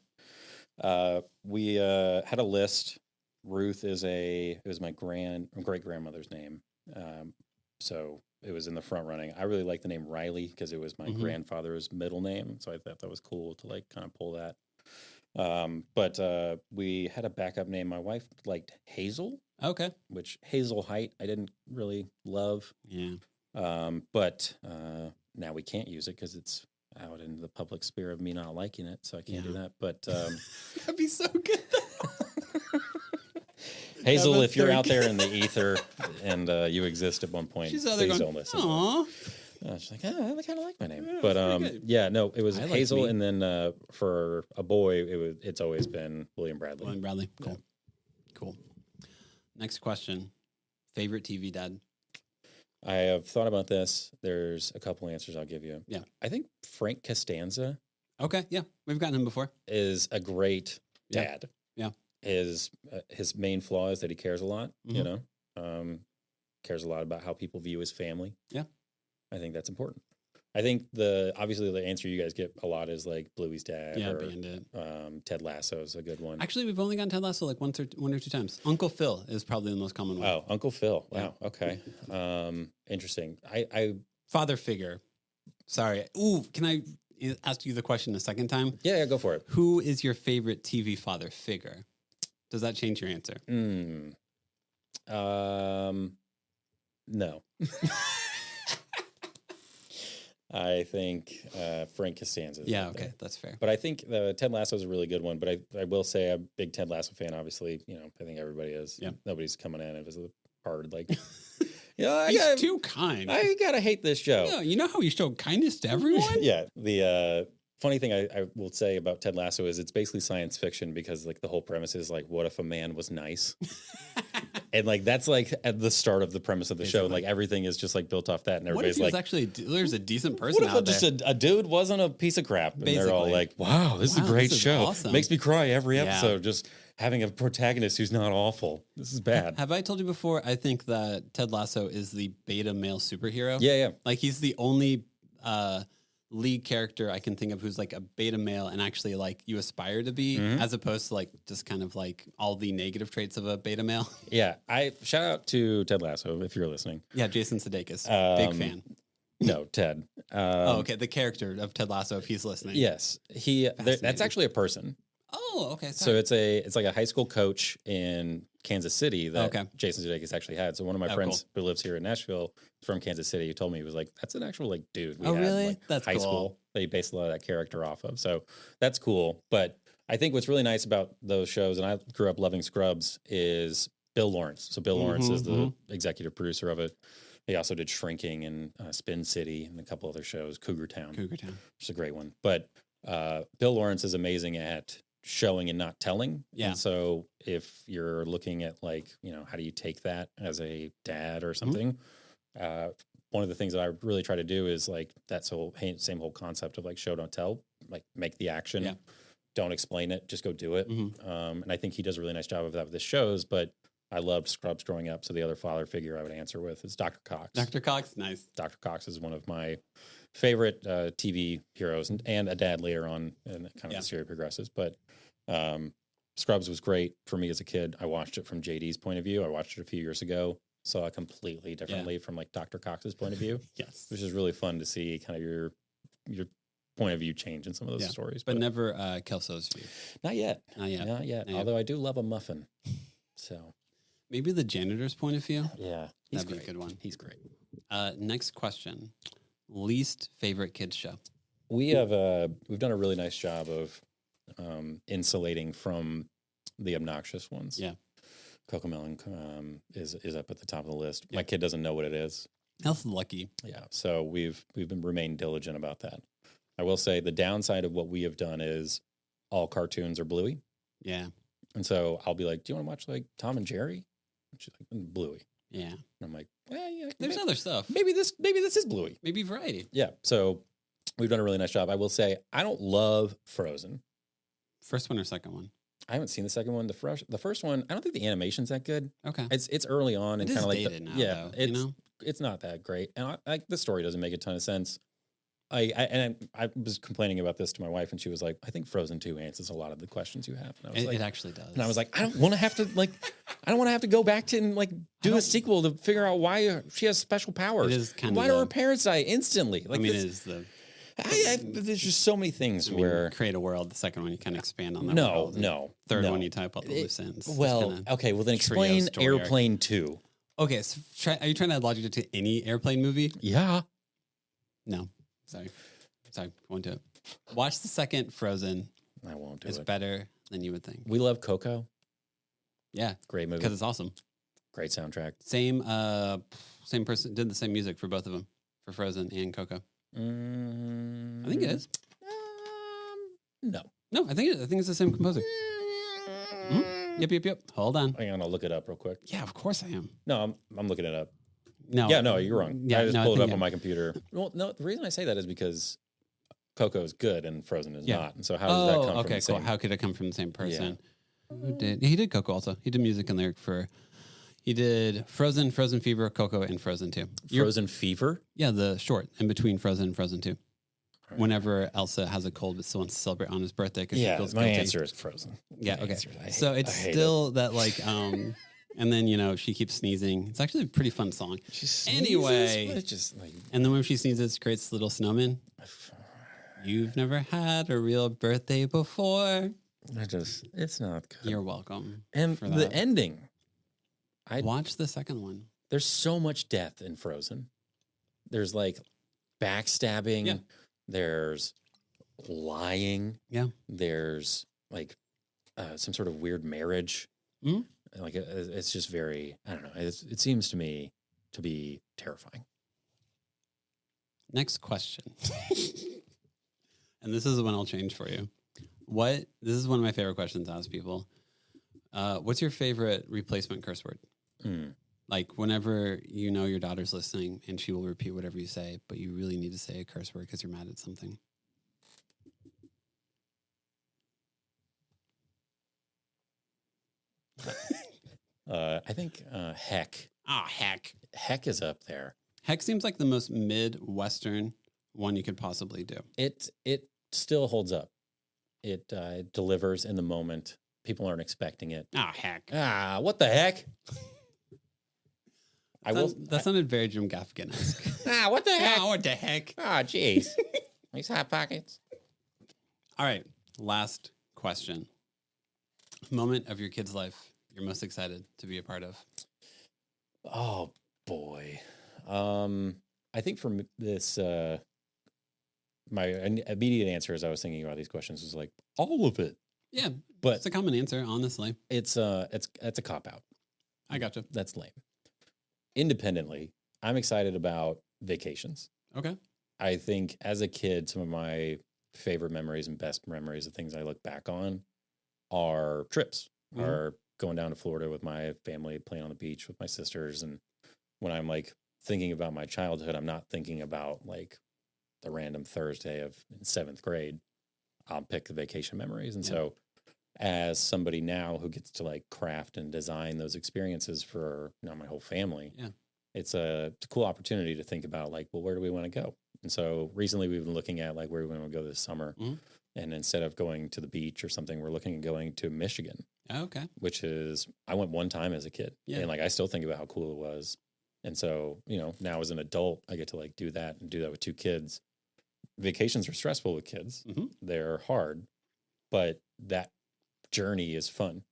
We had a list. Ruth it was my great grandmother's name. So it was in the front running. I really like the name Riley because it was my grandfather's middle name. So I thought that was cool to like kind of pull that. But we had a backup name. My wife liked Hazel. Okay. Which Hazel Height I didn't really love. Yeah. But now we can't use it because it's out in the public sphere of me not liking it. So I can't do that. But that'd be so good. Hazel, if you're out there in the ether and you exist at one point, please don't listen. She's like, I kind of like my name. Yeah, but no, it was Hazel, and then for a boy, it's always been William Bradley. William Bradley, cool. Yeah. Cool. Next question. Favorite TV dad? I have thought about this. There's a couple answers I'll give you. Yeah. I think Frank Costanza. Okay, yeah. We've gotten him before. Is a great dad. Yeah. His main flaw is that he cares a lot, cares a lot about how people view his family. Yeah. I think that's important. I think obviously the answer you guys get a lot is like Bluey's dad or Bandit. Ted Lasso is a good one. Actually, we've only gotten Ted Lasso like one or two times. Uncle Phil is probably the most common one. Oh, Uncle Phil. Wow. Yeah. Okay. Interesting. I Father figure. Sorry. Ooh, can I ask you the question a second time? Yeah, go for it. Who is your favorite TV father figure? Does that change your answer? No. I think Frank Costanza. Yeah, okay, that's fair. But I think Ted Lasso is a really good one. But I will say I'm a big Ted Lasso fan. Obviously, I think everybody is. Yeah. Nobody's coming in it as a hard like. He's too kind. I gotta hate this show. Yeah, you know how he showed kindness to everyone. Yeah. The funny thing I will say about Ted Lasso is it's basically science fiction because like the whole premise is like, what if a man was nice? And like that's like at the start of the premise of the show, and like everything is just like built off that, and everybody's like, actually there's a decent person. What if just a dude wasn't a piece of crap? And they're all like, "Wow, this is a great show. Awesome. Makes me cry every episode. Just having a protagonist who's not awful. This is bad." Have I told you before? I think that Ted Lasso is the beta male superhero. Yeah. Like he's the only lead character I can think of who's like a beta male and actually like you aspire to be, as opposed to like just kind of like all the negative traits of a beta male. Yeah, I shout out to Ted Lasso if you're listening. Yeah, Jason Sudeikis, big fan. No, Ted. Okay, the character of Ted Lasso if he's listening. Yes, that's actually a person. Oh, okay. Sorry. So it's like a high school coach in Kansas City that Jason Sudeikis actually had. So one of my friends who lives here in Nashville from Kansas City, he told me he was like, that's an actual like dude. We had, really? Like, that's high cool. School that he based a lot of that character off of. So that's cool. But I think what's really nice about those shows, and I grew up loving Scrubs, is Bill Lawrence. So Bill Lawrence is the executive producer of it. He also did Shrinking and Spin City and a couple other shows, Cougar Town, which is a great one. But Bill Lawrence is amazing at showing and not telling. Yeah. And so if you're looking at like, how do you take that as a dad or something? One of the things that I really try to do is like that same whole concept of like show, don't tell, like make the action. Yeah. Don't explain it, just go do it. And I think he does a really nice job of that with his shows, but I loved Scrubs growing up. So the other father figure I would answer with is Dr. Cox. Dr. Cox, nice. Dr. Cox is one of my favorite TV heroes and a dad later on in kind of the series progresses. But Scrubs was great for me as a kid. I watched it from JD's point of view. I watched it a few years ago. Saw it completely differently from like Dr. Cox's point of view. Yes. Which is really fun to see kind of your point of view change in some of those stories. But never Kelso's view. Not yet. Although I do love a muffin. So maybe the janitor's point of view. Yeah. That'd be a good one. He's great. Next question. Least favorite kids show. We've done a really nice job of insulating from the obnoxious ones. Yeah. Cocomelon is up at the top of the list. My kid doesn't know what it is. That's lucky. Yeah. So we've remained diligent about that. I will say the downside of what we have done is all cartoons are Bluey. Yeah. And so I'll be like, do you want to watch like Tom and Jerry? And she's like, Bluey. Yeah. And I'm like, well, yeah. There's other stuff. Maybe this is Bluey. Maybe variety. Yeah. So we've done a really nice job. I will say I don't love Frozen. First one or second one? I haven't seen the second one. The first one, I don't think the animation's that good. Okay. It's early on and kind of like dated now, though, it's not that great. And the story doesn't make a ton of sense. I was complaining about this to my wife and she was like, I think Frozen 2 answers a lot of the questions you have. And I was it actually does. And I was like, I don't want to have to go back to and like do a sequel to figure out why she has special powers. It is kind why do her parents die instantly? Like, it is the... there's just so many things where create a world. The second one you kind of expand on that. No. Third one you type up the loose ends. Well, okay. Well, then explain Airplane 2. Okay, so are you trying to add logic to any airplane movie? Yeah. No, sorry, won't do it. Watch the second Frozen. I won't do it. It's better than you would think. We love Coco. Yeah, great movie because it's awesome. Great soundtrack. Same person did the same music for both of them, for Frozen and Coco. I think it is. No, I think it's the same composer. Yep. Hold on. Hang on, I'll look it up real quick. Yeah, of course I am. No, I'm looking it up. No. Yeah, no, you're wrong. Yeah, I just pulled it up on my computer. Well, no, the reason I say that is because Coco is good and Frozen is not. And so how does that come from the same? Cool. How could it come from the same person? Yeah. He did Coco also. He did music and lyric for He did Frozen, Frozen Fever, Coco, and Frozen 2. Frozen Fever? Yeah, the short in between Frozen and Frozen 2. Right. Whenever Elsa has a cold but still wants to celebrate on his birthday because she feels guilty. My answer is Frozen. Yeah, okay. So it's still that like, and then, you know, she keeps sneezing. It's actually a pretty fun song. She sneezes, anyway, but it's just like... And then when she sneezes, it creates little snowmen. You've never had a real birthday before. It's not good. You're welcome. And the ending. Watch the second one. There's so much death in Frozen. There's like backstabbing. Yeah. There's lying. Yeah. There's like some sort of weird marriage. Mm-hmm. Like it's just very, I don't know. It seems to me to be terrifying. Next question. And this is the one I'll change for you. This is one of my favorite questions to ask people. What's your favorite replacement curse word? Like whenever you know your daughter's listening and she will repeat whatever you say, but you really need to say a curse word because you're mad at something. I think heck. Heck. Heck is up there. Heck seems like the most Midwestern one you could possibly do. It still holds up. It delivers in the moment. People aren't expecting it. Heck. What the heck? That sounded very Jim Gaffigan-esque. What the heck? What the heck? Jeez. These hot pockets. All right. Last question. Moment of your kid's life you're most excited to be a part of. Oh, boy. I think for this, my immediate answer as I was thinking about these questions was like, all of it. Yeah. But it's a common answer, honestly. It's a cop-out. I gotcha. That's lame. Independently, I'm excited about vacations. Okay. I think as a kid, some of my favorite memories and best memories of things I look back on are trips, are going down to Florida with my family, playing on the beach with my sisters. And when I'm like thinking about my childhood, I'm not thinking about like the random Thursday of 7th grade. I'll pick the vacation memories. And so as somebody now who gets to like craft and design those experiences for my whole family, it's a cool opportunity to think about like, well, where do we want to go? And so recently we've been looking at like where we want to go this summer. And instead of going to the beach or something, we're looking at going to Michigan. Okay. Which is, I went one time as a kid. Yeah. And like, I still think about how cool it was. And so, now as an adult, I get to like do that with 2 kids. Vacations are stressful with kids. They're hard, but that journey is fun.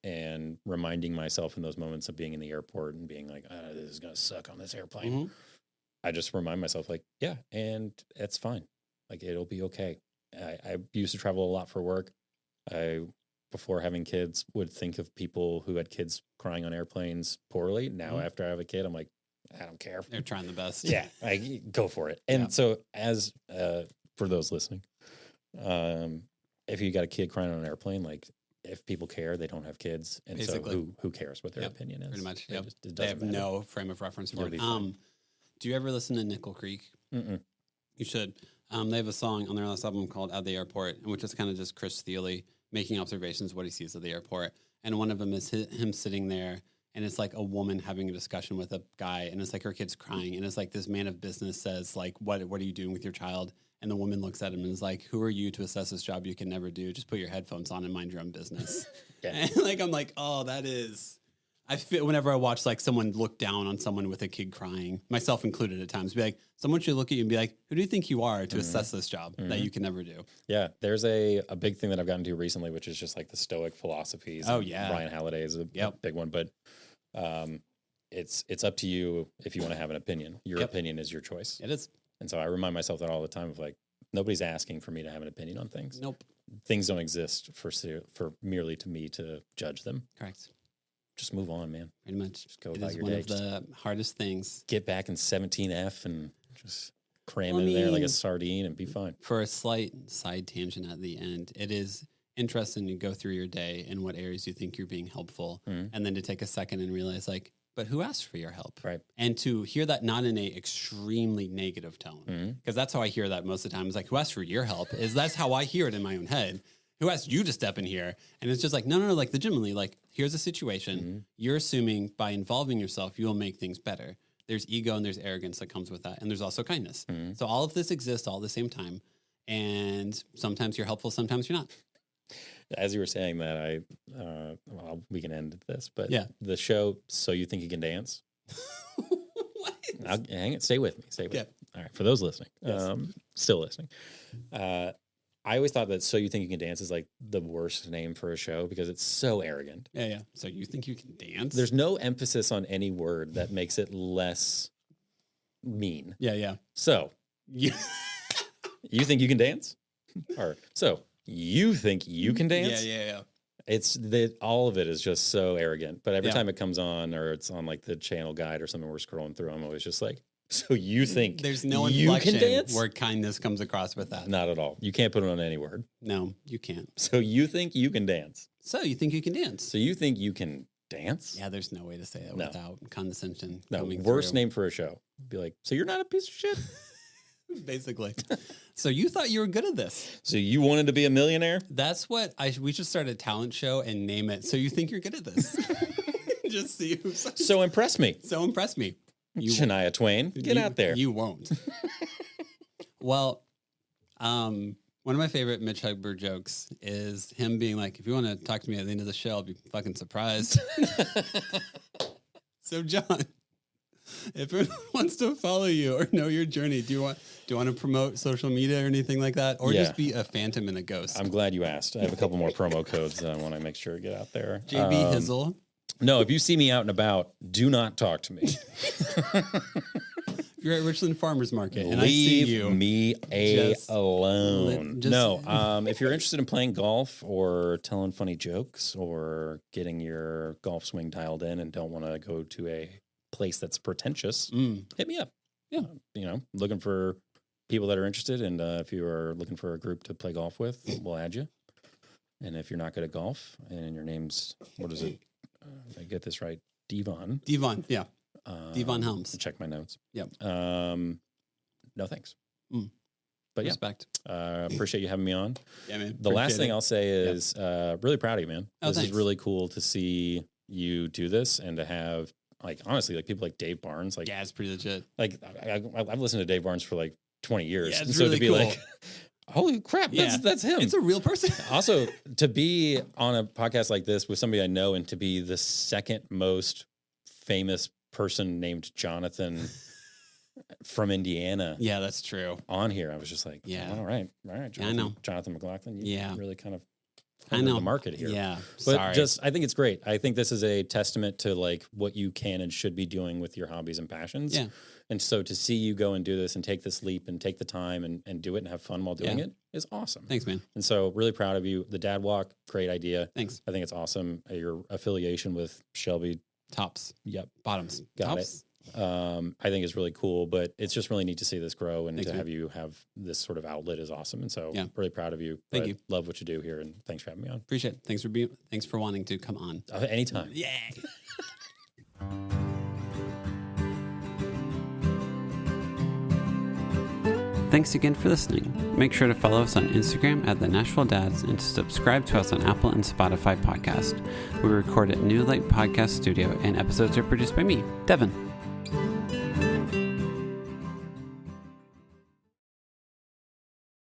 And reminding myself in those moments of being in the airport and being like, this is going to suck on this airplane. I just remind myself like, yeah, and it's fine. Like, it'll be okay. I used to travel a lot for work. Before having kids, would think of people who had kids crying on airplanes poorly. Now, after I have a kid, I'm like, I don't care. They're trying the best. Yeah, go for it. And so as for those listening, if you got a kid crying on an airplane, like if people care, they don't have kids. And basically. So who cares what their opinion is? Pretty much. They have no frame of reference for it. Do you ever listen to Nickel Creek? Mm-mm. You should. They have a song on their last album called At the Airport, which is kind of just Chris Thiele making observations of what he sees at the airport. And one of them is him sitting there, and it's like a woman having a discussion with a guy, and it's like her kid's crying, and it's like this man of business says, like, what are you doing with your child? And the woman looks at him and is like, who are you to assess this job you can never do? Just put your headphones on and mind your own business. And like, I'm like, oh, that is... I feel whenever I watch like someone look down on someone with a kid crying, myself included at times, be like, someone should look at you and be like, who do you think you are to assess this job that you can never do? Yeah, there's a big thing that I've gotten to recently, which is just like the Stoic philosophies. Oh yeah, Ryan Halliday is a big one, but it's up to you if you want to have an opinion. Your opinion is your choice. It is, and so I remind myself that all the time of like, nobody's asking for me to have an opinion on things. Nope, things don't exist for merely to me to judge them. Correct. Just move on, man. Pretty much. Just go about your day. It is one of the hardest things. Get back in 17F and just cram in there like a sardine and be fine. For a slight side tangent at the end, it is interesting to go through your day and what areas you think you're being helpful, and then to take a second and realize like, but who asked for your help? Right. And to hear that not in a extremely negative tone, because that's how I hear that most of the time. Is like, who asked for your help? That's how I hear it in my own head. Who asked you to step in here? And it's just like, no, like legitimately, like here's a situation. Mm-hmm. You're assuming by involving yourself, you will make things better. There's ego and there's arrogance that comes with that. And there's also kindness. Mm-hmm. So all of this exists all at the same time. And sometimes you're helpful, sometimes you're not. As you were saying that, well, we can end this, but yeah. The show, So You Think You Can Dance? What? Hang it. Stay with me. Stay with me. All right. For those listening, yes. Still listening. I always thought that So You Think You Can Dance is like the worst name for a show because it's so arrogant. Yeah. So you think you can dance? There's no emphasis on any word that makes it less mean. Yeah. So, you think you can dance? Or, so, you think you can dance? Yeah. It's all of it is just so arrogant. But every time it comes on or it's on like the channel guide or something we're scrolling through, I'm always just like, so you think there's no you inflection can dance? where kindness comes across with that? Not at all. You can't put it on any word. No, you can't. So you think you can dance? So you think you can dance? So you think you can dance? Yeah, there's no way to say that without condescension. No, coming worst through. name for a show. Be like, so you're not a piece of shit? Basically. So you thought you were good at this. So you wanted to be a millionaire? That's what we should start a talent show and name it. So you think you're good at this? Just see who. So impress me. So impress me. Shania Twain, get out there. You won't. Well, one of my favorite Mitch Hedberg jokes is him being like, if you want to talk to me at the end of the show, I'll be fucking surprised. So, John, if anyone wants to follow you or know your journey, do you want to promote social media or anything like that? Or just be a phantom and a ghost? I'm glad you asked. I have a couple more promo codes that I want to make sure to get out there. JB Hizzle. No, if you see me out and about, do not talk to me. If you're at Richland Farmers Market and Leave I see you, me alone. If you're interested in playing golf or telling funny jokes or getting your golf swing dialed in and don't want to go to a place that's pretentious, hit me up. Yeah. Looking for people that are interested. And if you are looking for a group to play golf with, we'll add you. And if you're not good at golf and your name's, what is it? I get this right. Devon, yeah. Devon Helms. Check my notes. Yep. No thanks. But respect. Appreciate you having me on. Yeah, man. The last thing I'll say is really proud of you, man. This is really cool to see you do this and to have honestly people like Dave Barnes. Yeah, it's pretty legit. I've listened to Dave Barnes for 20 years. Yeah, it's and so really to be cool. Holy crap, that's him. It's a real person. Also, to be on a podcast like this with somebody I know and to be the second most famous person named Jonathan from Indiana. Yeah, that's true. On here, I was just like, all right. Jonathan, I know. Jonathan McLaughlin. You really kind of I know the market here. Yeah, but I think it's great. I think this is a testament to what you can and should be doing with your hobbies and passions. Yeah. And so to see you go and do this and take this leap and take the time and do it and have fun while doing it is awesome. Thanks, man. And so really proud of you. The Dad Walk, great idea. Thanks. I think it's awesome. Your affiliation with Shelby. Tops. Yep. Bottoms. Got Tops. it. I think it's really cool, but it's just really neat to see this grow and Thanks, to man. have you have this sort of outlet is awesome. And so really proud of you. Thank you. Love what you do here and thanks for having me on. Appreciate it. Thanks for wanting to come on. Anytime. Yeah. Thanks again for listening. Make sure to follow us on Instagram at the Nashville Dads and to subscribe to us on Apple and Spotify podcast. We record at New Light Podcast Studio and episodes are produced by me, Devin.